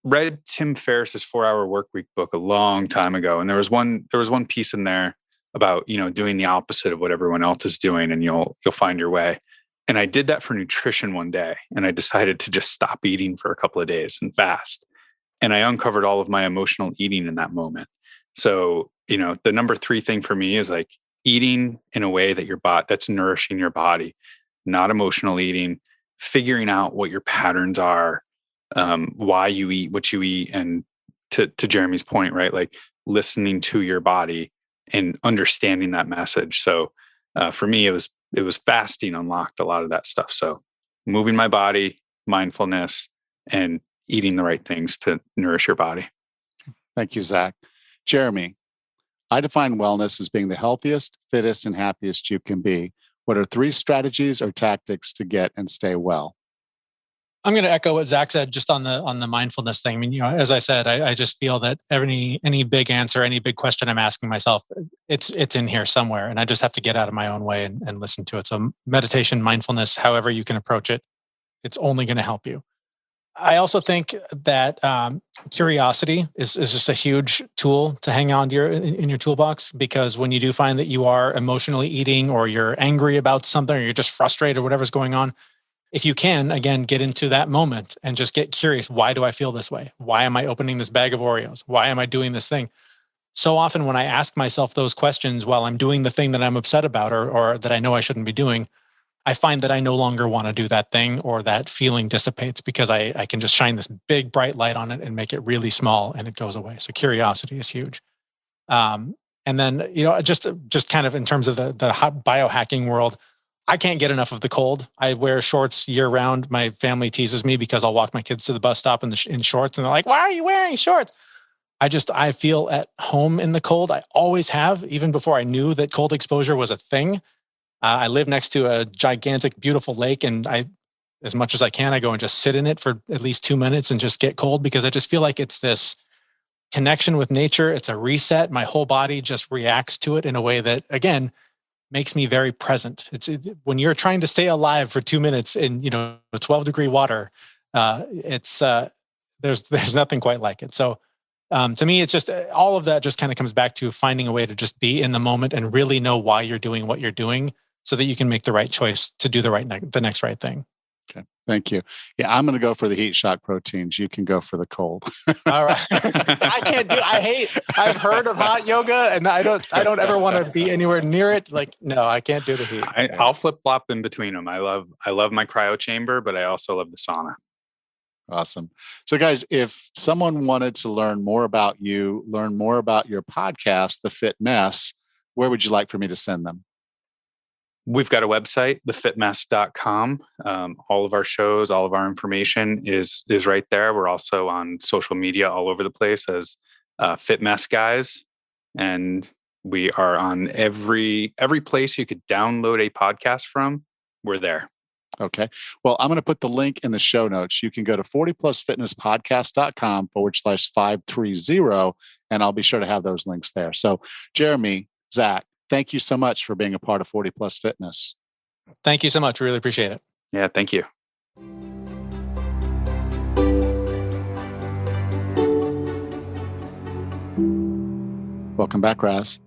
read Tim Ferriss's 4-Hour Workweek book a long time ago. And there was one piece in there about, doing the opposite of what everyone else is doing and you'll find your way. And I did that for nutrition one day. And I decided to just stop eating for a couple of days and fast. And I uncovered all of my emotional eating in that moment. So, the number 3 thing for me is like eating in a way that that's nourishing your body, not emotional eating, figuring out what your patterns are, why you eat what you eat. And to Jeremy's point, right? Like listening to your body and understanding that message. So for me, it was fasting unlocked a lot of that stuff. So moving my body, mindfulness, and eating the right things to nourish your body. Thank you, Zack. Jeremy, I define wellness as being the healthiest, fittest, and happiest you can be. What are 3 strategies or tactics to get and stay well? I'm going to echo what Zack said just on the mindfulness thing. I mean, as I said, I just feel that any big answer, any big question I'm asking myself, it's in here somewhere, and I just have to get out of my own way and listen to it. So meditation, mindfulness, however you can approach it, it's only going to help you. I also think that curiosity is just a huge tool to hang on to in your toolbox, because when you do find that you are emotionally eating or you're angry about something or you're just frustrated or whatever's going on, if you can, again, get into that moment and just get curious. Why do I feel this way? Why am I opening this bag of Oreos? Why am I doing this thing? So often when I ask myself those questions while I'm doing the thing that I'm upset about or that I know I shouldn't be doing, I find that I no longer want to do that thing, or that feeling dissipates because I can just shine this big bright light on it and make it really small and it goes away. So curiosity is huge. And then, just kind of in terms of the biohacking world, I can't get enough of the cold. I wear shorts year round. My family teases me because I'll walk my kids to the bus stop in shorts, and they're like, "Why are you wearing shorts?" I feel at home in the cold. I always have, even before I knew that cold exposure was a thing. I live next to a gigantic, beautiful lake, and as much as I can. I go and just sit in it for at least 2 minutes and just get cold, because I just feel like it's this connection with nature. It's a reset. My whole body just reacts to it in a way that, again, makes me very present. When you're trying to stay alive for 2 minutes in 12-degree water, there's nothing quite like it. So to me, it's just all of that just kind of comes back to finding a way to just be in the moment and really know why you're doing what you're doing, so that you can make the right choice to do the next right thing. Okay. Thank you. Yeah, I'm going to go for the heat shock proteins. You can go for the cold. All right. I've heard of hot yoga, and I don't ever want to be anywhere near it. Like, no, I can't do the heat. I'll flip flop in between them. I love my cryo chamber, but I also love the sauna. Awesome. So guys, if someone wanted to learn more about you, learn more about your podcast, The Fit Mess, where would you like for me to send them? We've got a website, thefitmess.com. All of our shows, all of our information is right there. We're also on social media all over the place as Fit Mess Guys. And we are on every place you could download a podcast from. We're there. Okay. Well, I'm going to put the link in the show notes. You can go to 40plusfitnesspodcast.com/530, and I'll be sure to have those links there. So Jeremy, Zack, thank you so much for being a part of 40 Plus Fitness. Thank you so much. We really appreciate it. Yeah, thank you. Welcome back, Raz.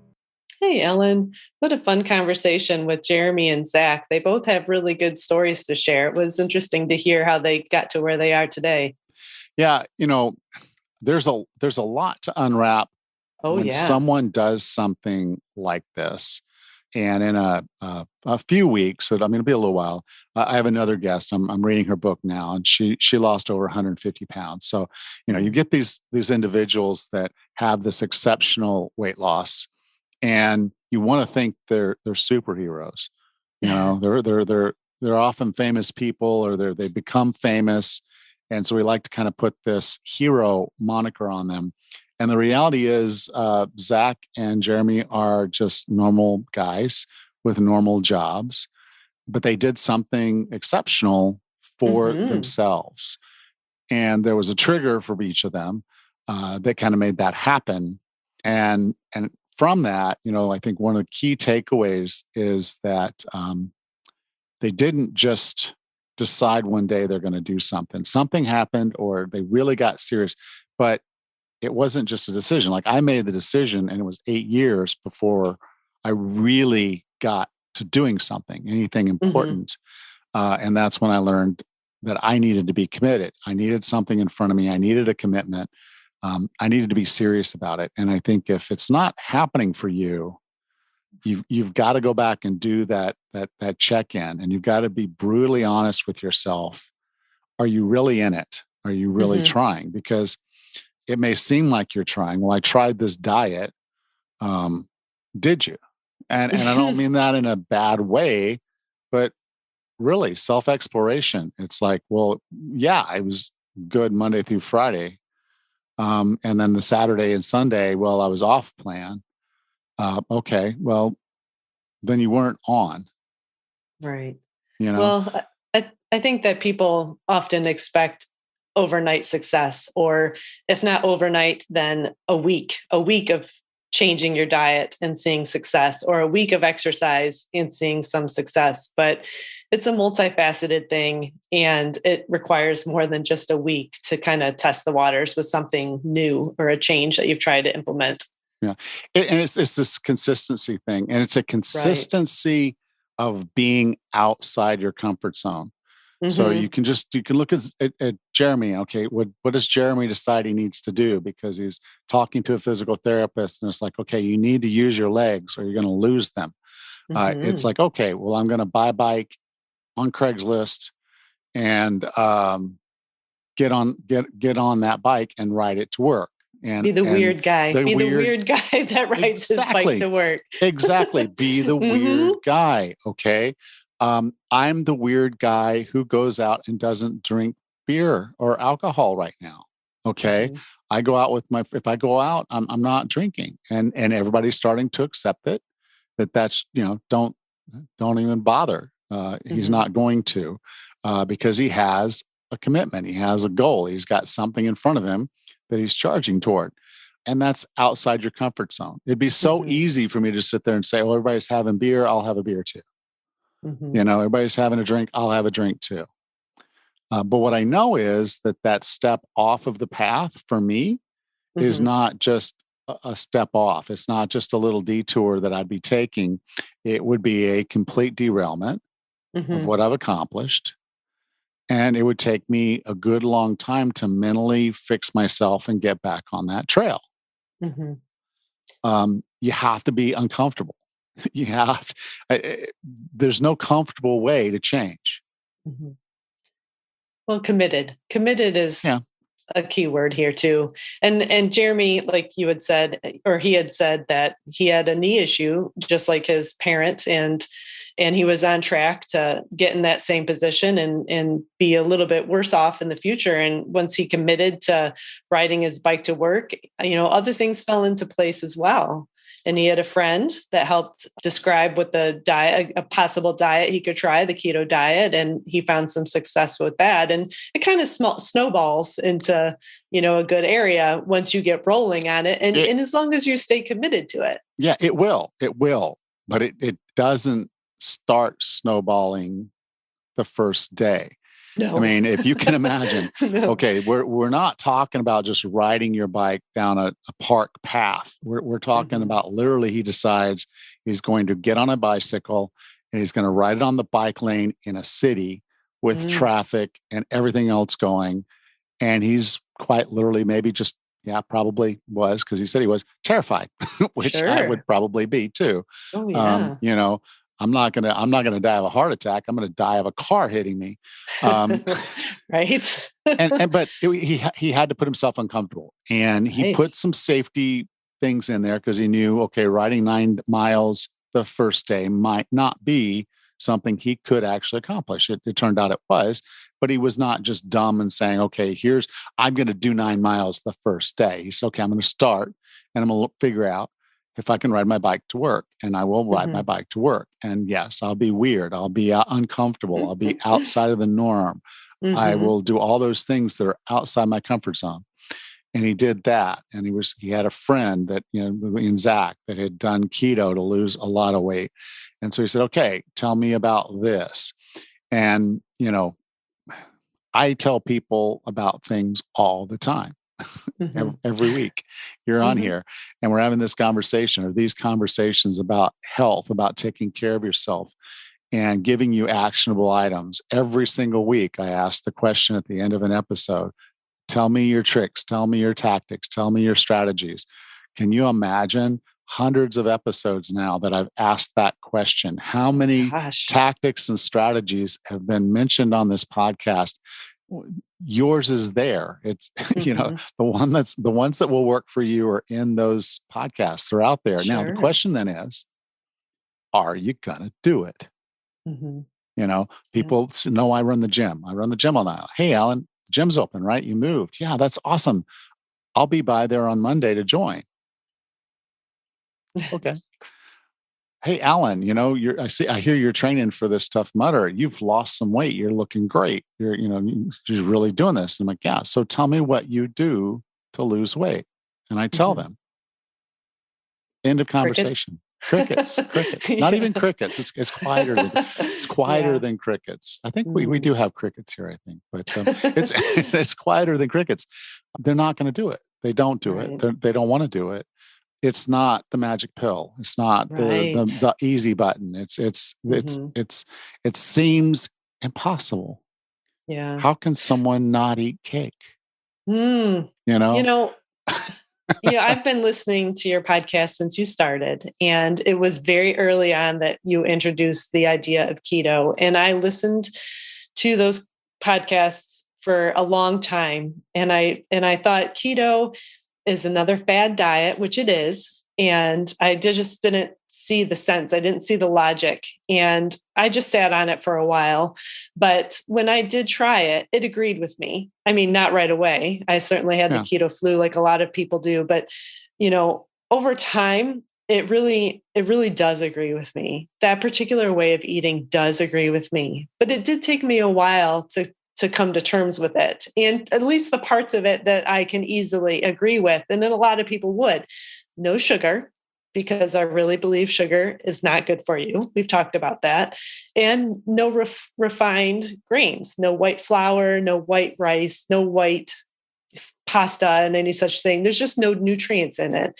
Hey, Ellen. What a fun conversation with Jeremy and Zack. They both have really good stories to share. It was interesting to hear how they got to where they are today. Yeah, there's a lot to unwrap when someone does something like this. And in a few weeks, it'll be a little while, I have another guest. I'm reading her book now, and she lost over 150 pounds. So, you get these individuals that have this exceptional weight loss, and you want to think they're superheroes. They're often famous people, or they become famous. And so we like to kind of put this hero moniker on them. And the reality is, Zack and Jeremy are just normal guys with normal jobs, but they did something exceptional for themselves. And there was a trigger for each of them that kind of made that happen. And from that, I think one of the key takeaways is that they didn't just decide one day they're going to do something. Something happened, or they really got serious, but it wasn't just a decision. Like, I made the decision, and it was 8 years before I really got to doing anything important. And that's when I learned that I needed to be committed. I needed something in front of me. I needed a commitment. I needed to be serious about it. And I think if it's not happening for you, you've got to go back and do that check-in, and you've got to be brutally honest with yourself. Are you really in it? Are you really trying? Because it may seem like you're trying. Well, I tried this diet. Did you? And I don't mean that in a bad way, but really self-exploration. It's like, well, yeah, I was good Monday through Friday. And then the Saturday and Sunday, well, I was off plan. Okay, well, then you weren't on. Right. Well, I think that people often expect overnight success, or if not overnight, then a week of changing your diet and seeing success, or a week of exercise and seeing some success. But it's a multifaceted thing, and it requires more than just a week to kind of test the waters with something new or a change that you've tried to implement. Yeah. And it's this consistency thing, and it's a consistency of being outside your comfort zone. So you can look at Jeremy. Okay, what does Jeremy decide he needs to do? Because he's talking to a physical therapist, and it's like, okay, you need to use your legs, or you're going to lose them. It's like, okay, well, I'm going to buy a bike on Craigslist and get on that bike and ride it to work. And be the weird guy. Be the weird guy that rides his bike to work. Exactly. Be the weird guy. Okay. I'm the weird guy who goes out and doesn't drink beer or alcohol right now. Okay. I go out if I go out, I'm not drinking, and everybody's starting to accept it, that's, don't even bother. He's not going to, because he has a commitment. He has a goal. He's got something in front of him that he's charging toward. And that's outside your comfort zone. It'd be so easy for me to sit there and say, well, everybody's having beer. I'll have a beer too. Everybody's having a drink. I'll have a drink too. But what I know is that step off of the path for me is not just a step off. It's not just a little detour that I'd be taking. It would be a complete derailment of what I've accomplished. And it would take me a good long time to mentally fix myself and get back on that trail. You have to be uncomfortable. There's no comfortable way to change. Well, committed is a key word here too. And Jeremy, like you had said, or he had said that he had a knee issue, just like his parent, and he was on track to get in that same position and be a little bit worse off in the future. And once he committed to riding his bike to work, other things fell into place as well. And he had a friend that helped describe what the diet, a possible diet he could try, the keto diet. And he found some success with that. And it kind of snowballs into, a good area once you get rolling on it. And as long as you stay committed to it. Yeah, it will. But it doesn't start snowballing the first day. No. I mean, if you can imagine, okay, we're not talking about just riding your bike down a park path. We're talking about literally he decides he's going to get on a bicycle and he's going to ride it on the bike lane in a city with traffic and everything else going. And he's quite literally probably was, because he said he was terrified, which I would probably be too. Oh, yeah. I'm not gonna die of a heart attack. I'm gonna die of a car hitting me. Right. But he had to put himself uncomfortable, and he put some safety things in there because he knew, okay, riding 9 miles the first day might not be something he could actually accomplish. It turned out it was, but he was not just dumb and saying, okay, I'm going to do 9 miles the first day. He said, okay, I'm going to start and I'm going to figure out if I can ride my bike to work, and I will ride my bike to work. And yes, I'll be weird. I'll be uncomfortable. I'll be outside of the norm. I will do all those things that are outside my comfort zone. And he did that. And he had a friend that, in Zack, that had done keto to lose a lot of weight. And so he said, okay, tell me about this. And, I tell people about things all the time. Every week you're on here and we're having this conversation or these conversations about health, about taking care of yourself and giving you actionable items. Every single week, I ask the question at the end of an episode, tell me your tricks, tell me your tactics, tell me your strategies. Can you imagine hundreds of episodes now that I've asked that question? How many tactics and strategies have been mentioned on this podcast? Yours is there. It's, the ones that will work for you are in those podcasts. They're out there. Now, the question then is, are you going to do it? People know I run the gym. I run the gym all night. Hey, Alan, gym's open, right? You moved. Yeah, that's awesome. I'll be by there on Monday to join. Okay. Hey, Alan, I hear you're training for this Tough Mudder. You've lost some weight. You're looking great. You're really doing this. I'm like, yeah. So tell me what you do to lose weight. And I tell them. End of conversation. Crickets. Not even crickets. It's quieter than crickets. I think we do have crickets here, I think, but it's quieter than crickets. They're not going to do it. They don't do it. They don't want to do it. It's not the magic pill. It's not the easy button. It seems impossible. Yeah. How can someone not eat cake? I've been listening to your podcast since you started, and it was very early on that you introduced the idea of keto. And I listened to those podcasts for a long time. And I thought keto is another fad diet, which it is. And I just didn't see the sense. I didn't see the logic. And I just sat on it for a while. But when I did try it, it agreed with me. I mean, not right away. I certainly had the keto flu like a lot of people do. But, over time, it really does agree with me. That particular way of eating does agree with me, but it did take me a while to come to terms with it. And at least the parts of it that I can easily agree with. And then a lot of people would. No sugar, because I really believe sugar is not good for you. We've talked about that. And no refined grains, no white flour, no white rice, no white pasta and any such thing. There's just no nutrients in it.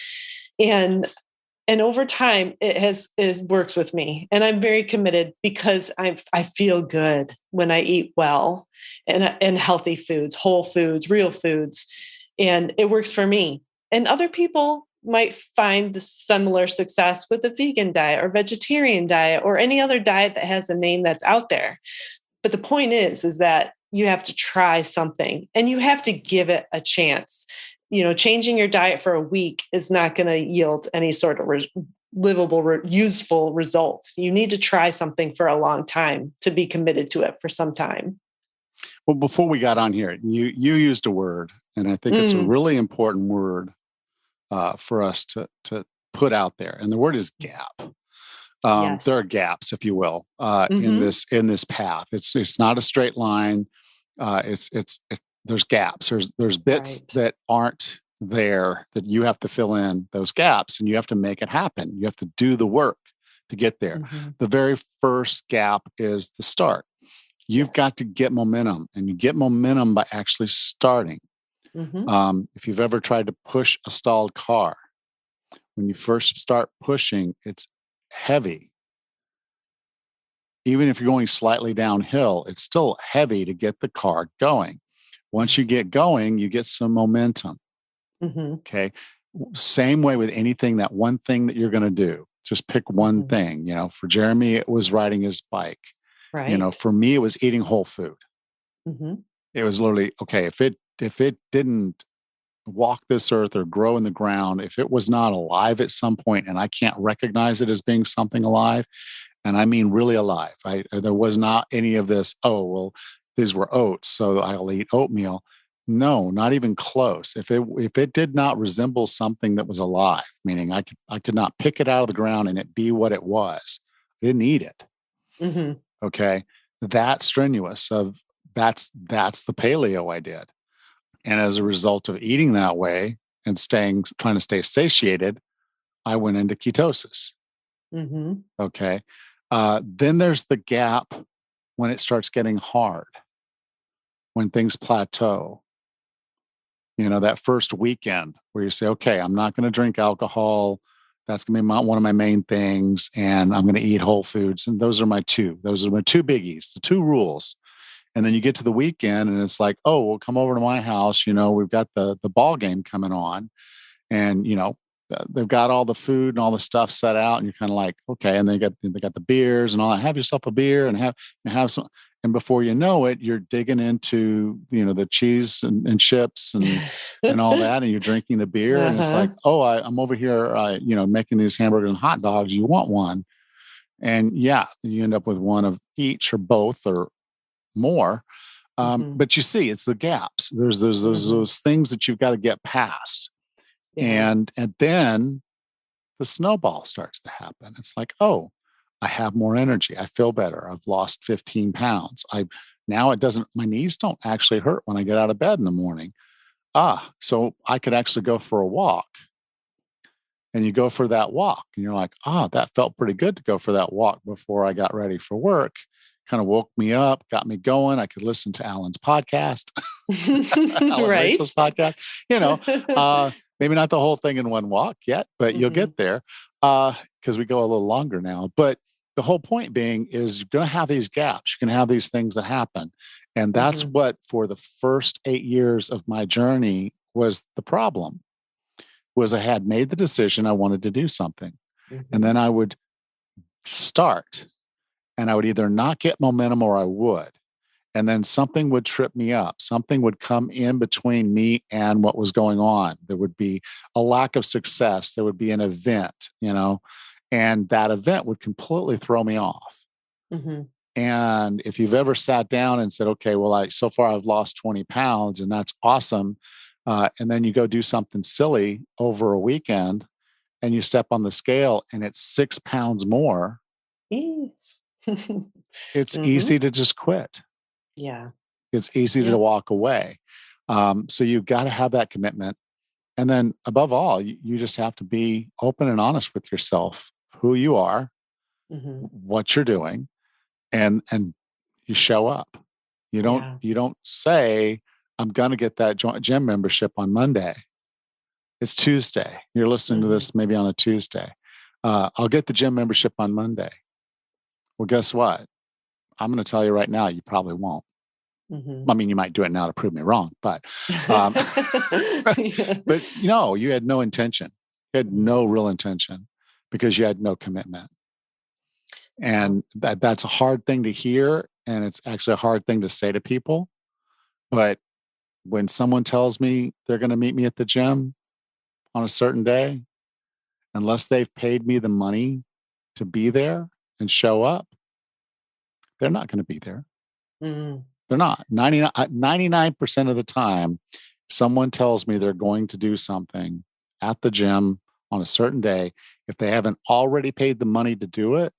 And over time, it works with me, and I'm very committed because I feel good when I eat well and healthy foods, whole foods, real foods, and it works for me. And other people might find the similar success with a vegan diet or vegetarian diet or any other diet that has a name that's out there. But the point is that you have to try something and you have to give it a chance. Changing your diet for a week is not going to yield any sort of livable, useful results. You need to try something for a long time to be committed to it for some time. Well, before we got on here, you used a word, and I think it's a really important word for us to put out there. And the word is gap. Yes. There are gaps, if you will, in this path. It's not a straight line. There's gaps. There's bits that aren't there that you have to fill in those gaps, and you have to make it happen. You have to do the work to get there. The very first gap is the start. You've got to get momentum, and you get momentum by actually starting. If you've ever tried to push a stalled car, when you first start pushing, it's heavy. Even if you're going slightly downhill, it's still heavy to get the car going. Once you get going, you get some momentum. Okay. Same way with anything, that one thing that you're going to do. Just pick one thing. For Jeremy, it was riding his bike. Right. For me, it was eating whole food. It was literally, okay, if it didn't walk this earth or grow in the ground, if it was not alive at some point and I can't recognize it as being something alive, and I mean really alive, there was not any of this, these were oats, so I'll eat oatmeal. No, not even close. If it did not resemble something that was alive, meaning I could not pick it out of the ground and it be what it was, I didn't eat it. Okay. That's strenuous that's the paleo I did. And as a result of eating that way and trying to stay satiated, I went into ketosis. Okay. Then there's the gap when it starts getting hard, when things plateau. That first weekend where you say, okay, I'm not going to drink alcohol. That's going to be one of my main things. And I'm going to eat whole foods. And those are my two biggies, the two rules. And then you get to the weekend and it's like, oh, well, come over to my house. We've got the ball game coming on, and, they've got all the food and all the stuff set out, and you're kind of like, okay. And they got the beers and all that. Have yourself a beer and have some. And before you know it, you're digging into, the cheese and chips and all that. And you're drinking the beer and it's like, oh, I'm over here, making these hamburgers and hot dogs. You want one? And yeah, you end up with one of each or both or more. But you see, it's the gaps. There's those things that you've got to get past. And then the snowball starts to happen. It's like, oh, I have more energy. I feel better. I've lost 15 pounds. My knees don't actually hurt when I get out of bed in the morning. So I could actually go for a walk. And you go for that walk and you're like, that felt pretty good to go for that walk before I got ready for work. Kind of woke me up, got me going. I could listen to Alan's podcast, Rachel's podcast, maybe not the whole thing in one walk yet, but you'll get there because we go a little longer now. But the whole point being is you're going to have these gaps. You're going to have these things that happen. And that's what, for the first 8 years of my journey, was the problem, was I had made the decision I wanted to do something. And then I would start and I would either not get momentum or I would. And then something would trip me up. Something would come in between me and what was going on. There would be a lack of success. There would be an event, and that event would completely throw me off. And if you've ever sat down and said, okay, well, so far I've lost 20 pounds and that's awesome. And then you go do something silly over a weekend and you step on the scale and it's 6 pounds more, it's easy to just quit. Yeah. It's easy to walk away. So you've got to have that commitment. And then above all, you just have to be open and honest with yourself, who you are, what you're doing, and you show up. You don't say, I'm going to get that gym membership on Monday. It's Tuesday. You're listening to this maybe on a Tuesday. I'll get the gym membership on Monday. Well, guess what? I'm going to tell you right now, you probably won't. I mean, you might do it now to prove me wrong, but but you had no intention. You had no real intention because you had no commitment. And that's a hard thing to hear. And it's actually a hard thing to say to people. But when someone tells me they're going to meet me at the gym on a certain day, unless they've paid me the money to be there and show up, they're not going to be there. They're not. 99% of the time, someone tells me they're going to do something at the gym on a certain day, if they haven't already paid the money to do it,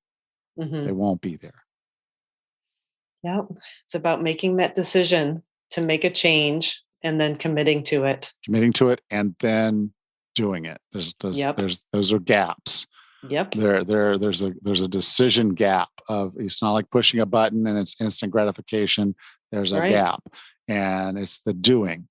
they won't be there. Yep. It's about making that decision to make a change and then committing to it. Committing to it and then doing it. Those are gaps. Yep. There's a decision gap of, it's not like pushing a button and it's instant gratification. There's a gap, and it's the doing.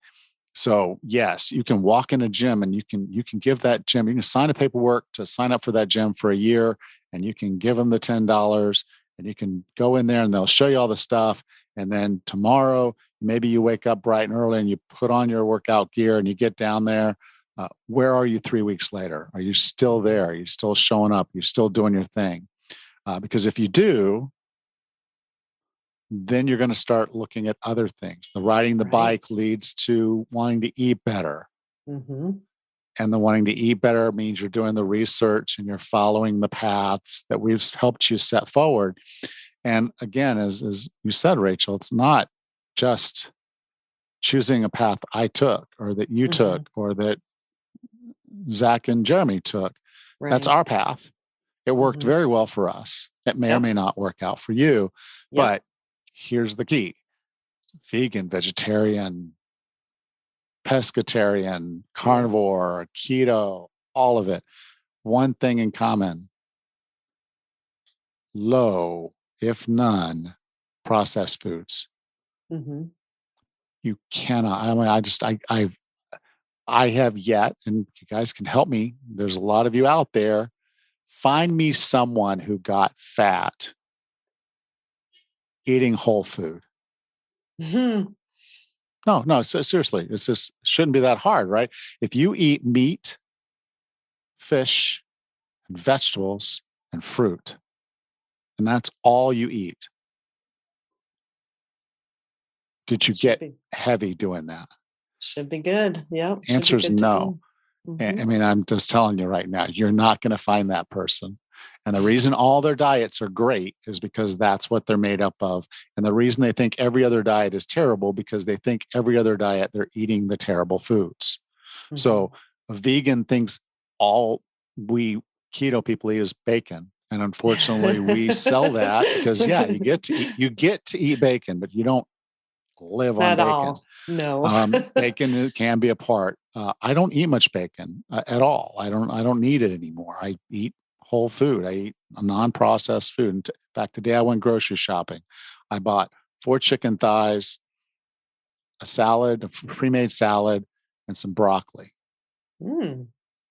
So yes, you can walk in a gym and you can give that gym, you can sign a paperwork to sign up for that gym for a year, and you can give them the $10 and you can go in there and they'll show you all the stuff. And then tomorrow, maybe you wake up bright and early and you put on your workout gear and you get down there. Where are you 3 weeks later? Are you still there? Are you still showing up? You're still doing your thing? Because if you do, then you're going to start looking at other things. The riding the bike leads to wanting to eat better. And the wanting to eat better means you're doing the research and you're following the paths that we've helped you set forward. And again, as you said, Rachel, it's not just choosing a path I took or that you took or that Zack and Jeremy took. That's our path. It worked very well for us. It may or may not work out for you, but here's the key: vegan, vegetarian, pescatarian, carnivore, keto, all of it. One thing in common: low, if none, processed foods. You cannot. I mean, I have yet, and you guys can help me. There's a lot of you out there. Find me someone who got fat eating whole food. No, so seriously, it's just shouldn't be that hard, right? If you eat meat, fish, and vegetables and fruit, and that's all you eat, did you get heavy doing that? Should be good. Yeah. Answer is no. I mean, I'm just telling you right now, you're not going to find that person. And the reason all their diets are great is because that's what they're made up of. And the reason they think every other diet is terrible, because they think every other diet, they're eating the terrible foods. So a vegan thinks all we keto people eat is bacon. And unfortunately, we sell that because, you get to eat bacon, but you don't live on bacon. All. No. Bacon can be a part. I don't eat much bacon at all. I don't need it anymore. I eat whole food. I eat a non-processed food. In fact, today I went grocery shopping. I bought 4 chicken thighs, a salad, a pre-made salad, and some broccoli.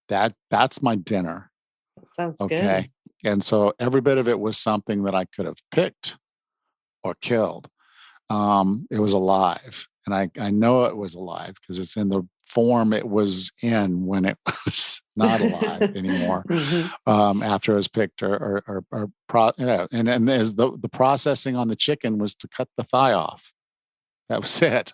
That's my dinner. That sounds good. And so every bit of it was something that I could have picked or killed. It was alive. And I know it was alive because it's in the form it was in when it was not alive anymore. After it was picked and as the processing on the chicken was to cut the thigh off. That was it.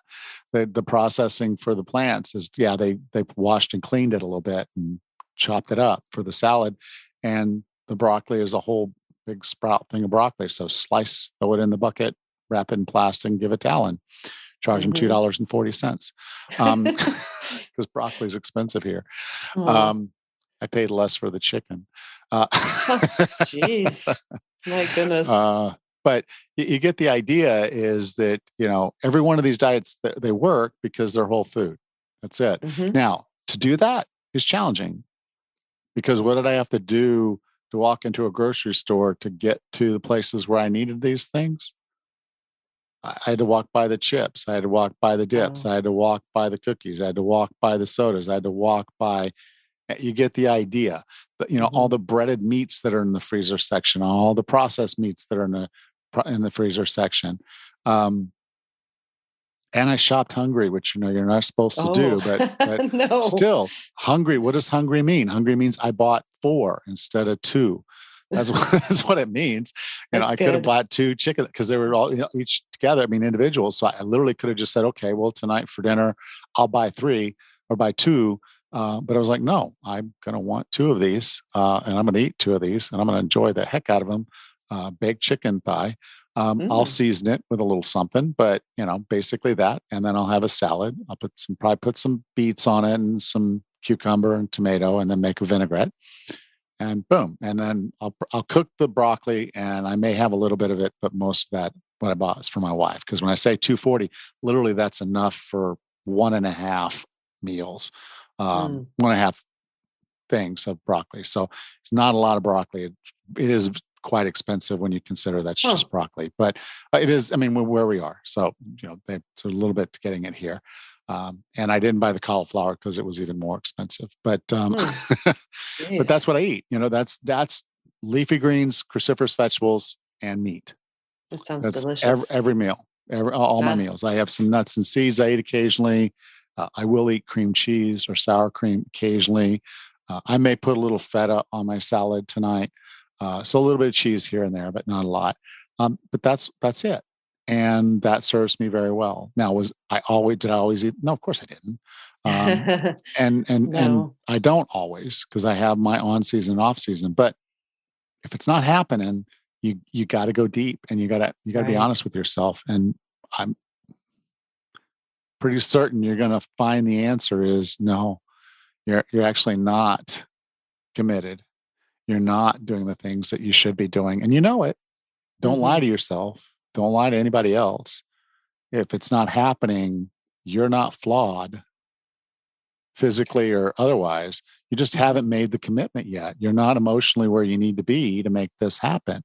The processing for the plants is, they washed and cleaned it a little bit and chopped it up for the salad. And the broccoli is a whole big sprout thing of broccoli. So slice, throw it in the bucket, wrap it in plastic, and give it to Alan. Charge him $2.40 because broccoli is expensive here. I paid less for the chicken. Jeez, my goodness. But you get the idea is that, every one of these diets, they work because they're whole food. That's it. Mm-hmm. Now, to do that is challenging, because what did I have to do to walk into a grocery store to get to the places where I needed these things? I had to walk by the chips. I had to walk by the dips. I had to walk by the cookies. I had to walk by the sodas. I had to walk by, you get the idea. But, all the breaded meats that are in the freezer section, all the processed meats that are in the freezer section. And I shopped hungry, which, you're not supposed to do, but no. Still hungry. What does hungry mean? Hungry means I bought 4 instead of 2. That's what it means. I could have bought 2 chicken because they were all each together. Individuals. So I literally could have just said, okay, well, tonight for dinner, I'll buy 3 or buy 2. But I was like, no, I'm going to want 2 of these, and I'm going to eat 2 of these, and I'm going to enjoy the heck out of them. Baked chicken thigh. I'll season it with a little something, but basically that, and then I'll have a salad. I'll probably put some beets on it and some cucumber and tomato, and then make a vinaigrette, and boom. And then I'll cook the broccoli, and I may have a little bit of it, but most of that, what I bought, is for my wife. Because when I say 240, literally that's enough for 1.5 meals, 1.5 things of broccoli. So it's not a lot of broccoli. It is quite expensive when you consider that's just broccoli, but it is, where we are. So, it's a little bit getting it here. And I didn't buy the cauliflower because it was even more expensive, but, but that's what I eat. That's leafy greens, cruciferous vegetables, and meat. That sounds delicious. Every meal, all my meals. I have some nuts and seeds I eat occasionally. I will eat cream cheese or sour cream occasionally. I may put a little feta on my salad tonight. So a little bit of cheese here and there, but not a lot. But that's it. And that serves me very well. Now, did I always eat? No, of course I didn't. And I don't always, because I have my on season, off season. But if it's not happening, you got to go deep, and you got to be honest with yourself. And I'm pretty certain you're going to find the answer is no. You're actually not committed. You're not doing the things that you should be doing. And you know it. Don't lie to yourself. Don't lie to anybody else. If it's not happening, you're not flawed physically or otherwise. You just haven't made the commitment yet. You're not emotionally where you need to be to make this happen.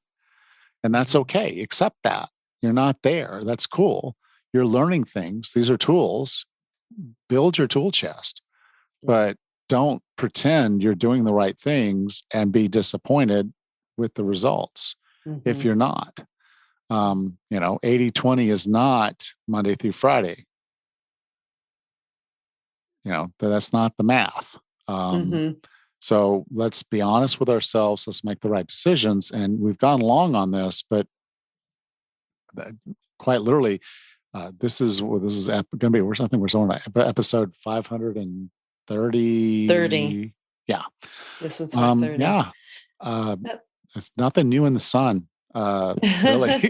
And that's okay. Accept that. You're not there. That's cool. You're learning things. These are tools. Build your tool chest. But don't pretend you're doing the right things and be disappointed with the results if you're not. 80-20 is not Monday through Friday. That's not the math. So let's be honest with ourselves. Let's make the right decisions. And we've gone long on this, but quite literally, this is going to be, I think we're on episode 530. 30. Yeah. This one's 530. Yeah. It's nothing new in the sun. Really.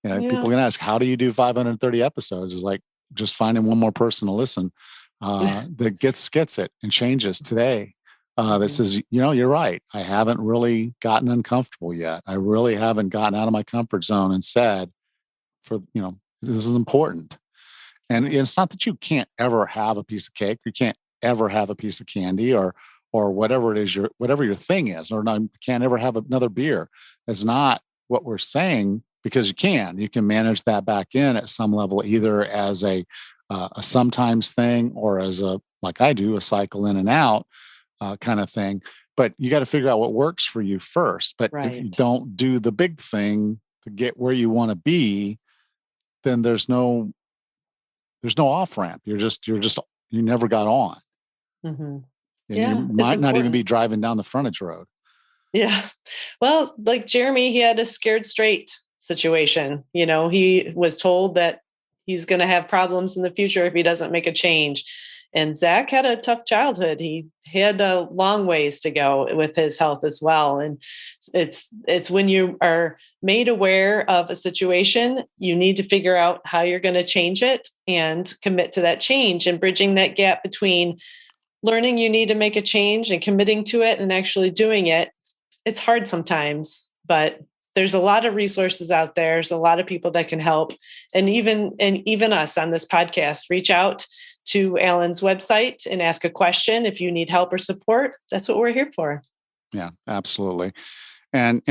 People are going to ask, how do you do 530 episodes? It's like just finding one more person to listen that gets it and changes today. That says, you're right. I haven't really gotten uncomfortable yet. I really haven't gotten out of my comfort zone and said, this is important. And it's not that you can't ever have a piece of cake. You can't ever have a piece of candy or whatever it is, whatever your thing is, or can't ever have another beer. That's not what we're saying, because you can manage that back in at some level, either as a sometimes thing or as like I do, a cycle in and out kind of thing. But you got to figure out what works for you first. But if you don't do the big thing to get where you want to be, then there's no off ramp. You never got on. And you might not even be driving down the frontage road. Yeah. Well, like Jeremy, he had a scared straight situation. He was told that he's going to have problems in the future if he doesn't make a change. And Zack had a tough childhood. He had a long ways to go with his health as well. And it's when you are made aware of a situation, you need to figure out how you're going to change it and commit to that change, and bridging that gap between learning you need to make a change and committing to it and actually doing it, it's hard sometimes, but there's a lot of resources out there. There's a lot of people that can help. And even us on this podcast, reach out to Alan's website and ask a question. If you need help or support, that's what we're here for. Yeah, absolutely. And,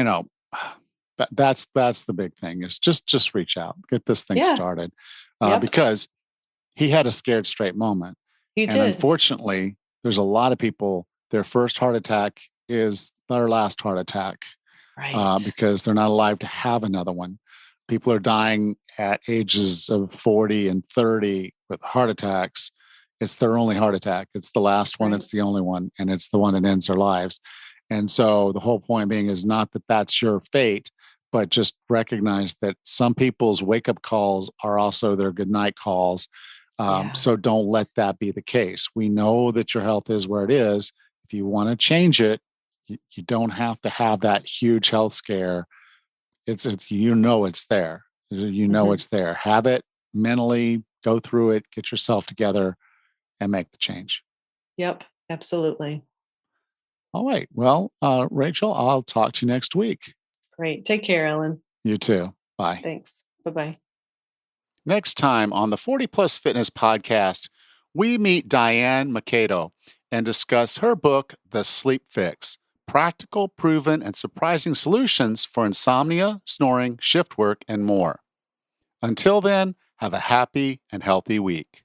that's the big thing is just reach out, get this thing started, because he had a scared straight moment. He and did. Unfortunately, there's a lot of people, their first heart attack is their last heart attack, right? Because they're not alive to have another one. People are dying at ages of 40 and 30 with heart attacks. It's their only heart attack. It's the last one. It's the only one. And it's the one that ends their lives. And so the whole point being is not that that's your fate, but just recognize that some people's wake-up calls are also their goodnight calls. So don't let that be the case. We know that your health is where it is. If you want to change it, you don't have to have that huge health scare. It's it's there. It's there. Have it mentally, go through it, get yourself together, and make the change. Yep, absolutely. All right. Well, Rachel, I'll talk to you next week. Great. Take care, Ellen. You too. Bye. Thanks. Bye-bye. Next time on the 40 Plus Fitness podcast, we meet Diane Macedo and discuss her book, The Sleep Fix: Practical, Proven, and Surprising Solutions for Insomnia, Snoring, Shift Work, and more. Until then, have a happy and healthy week.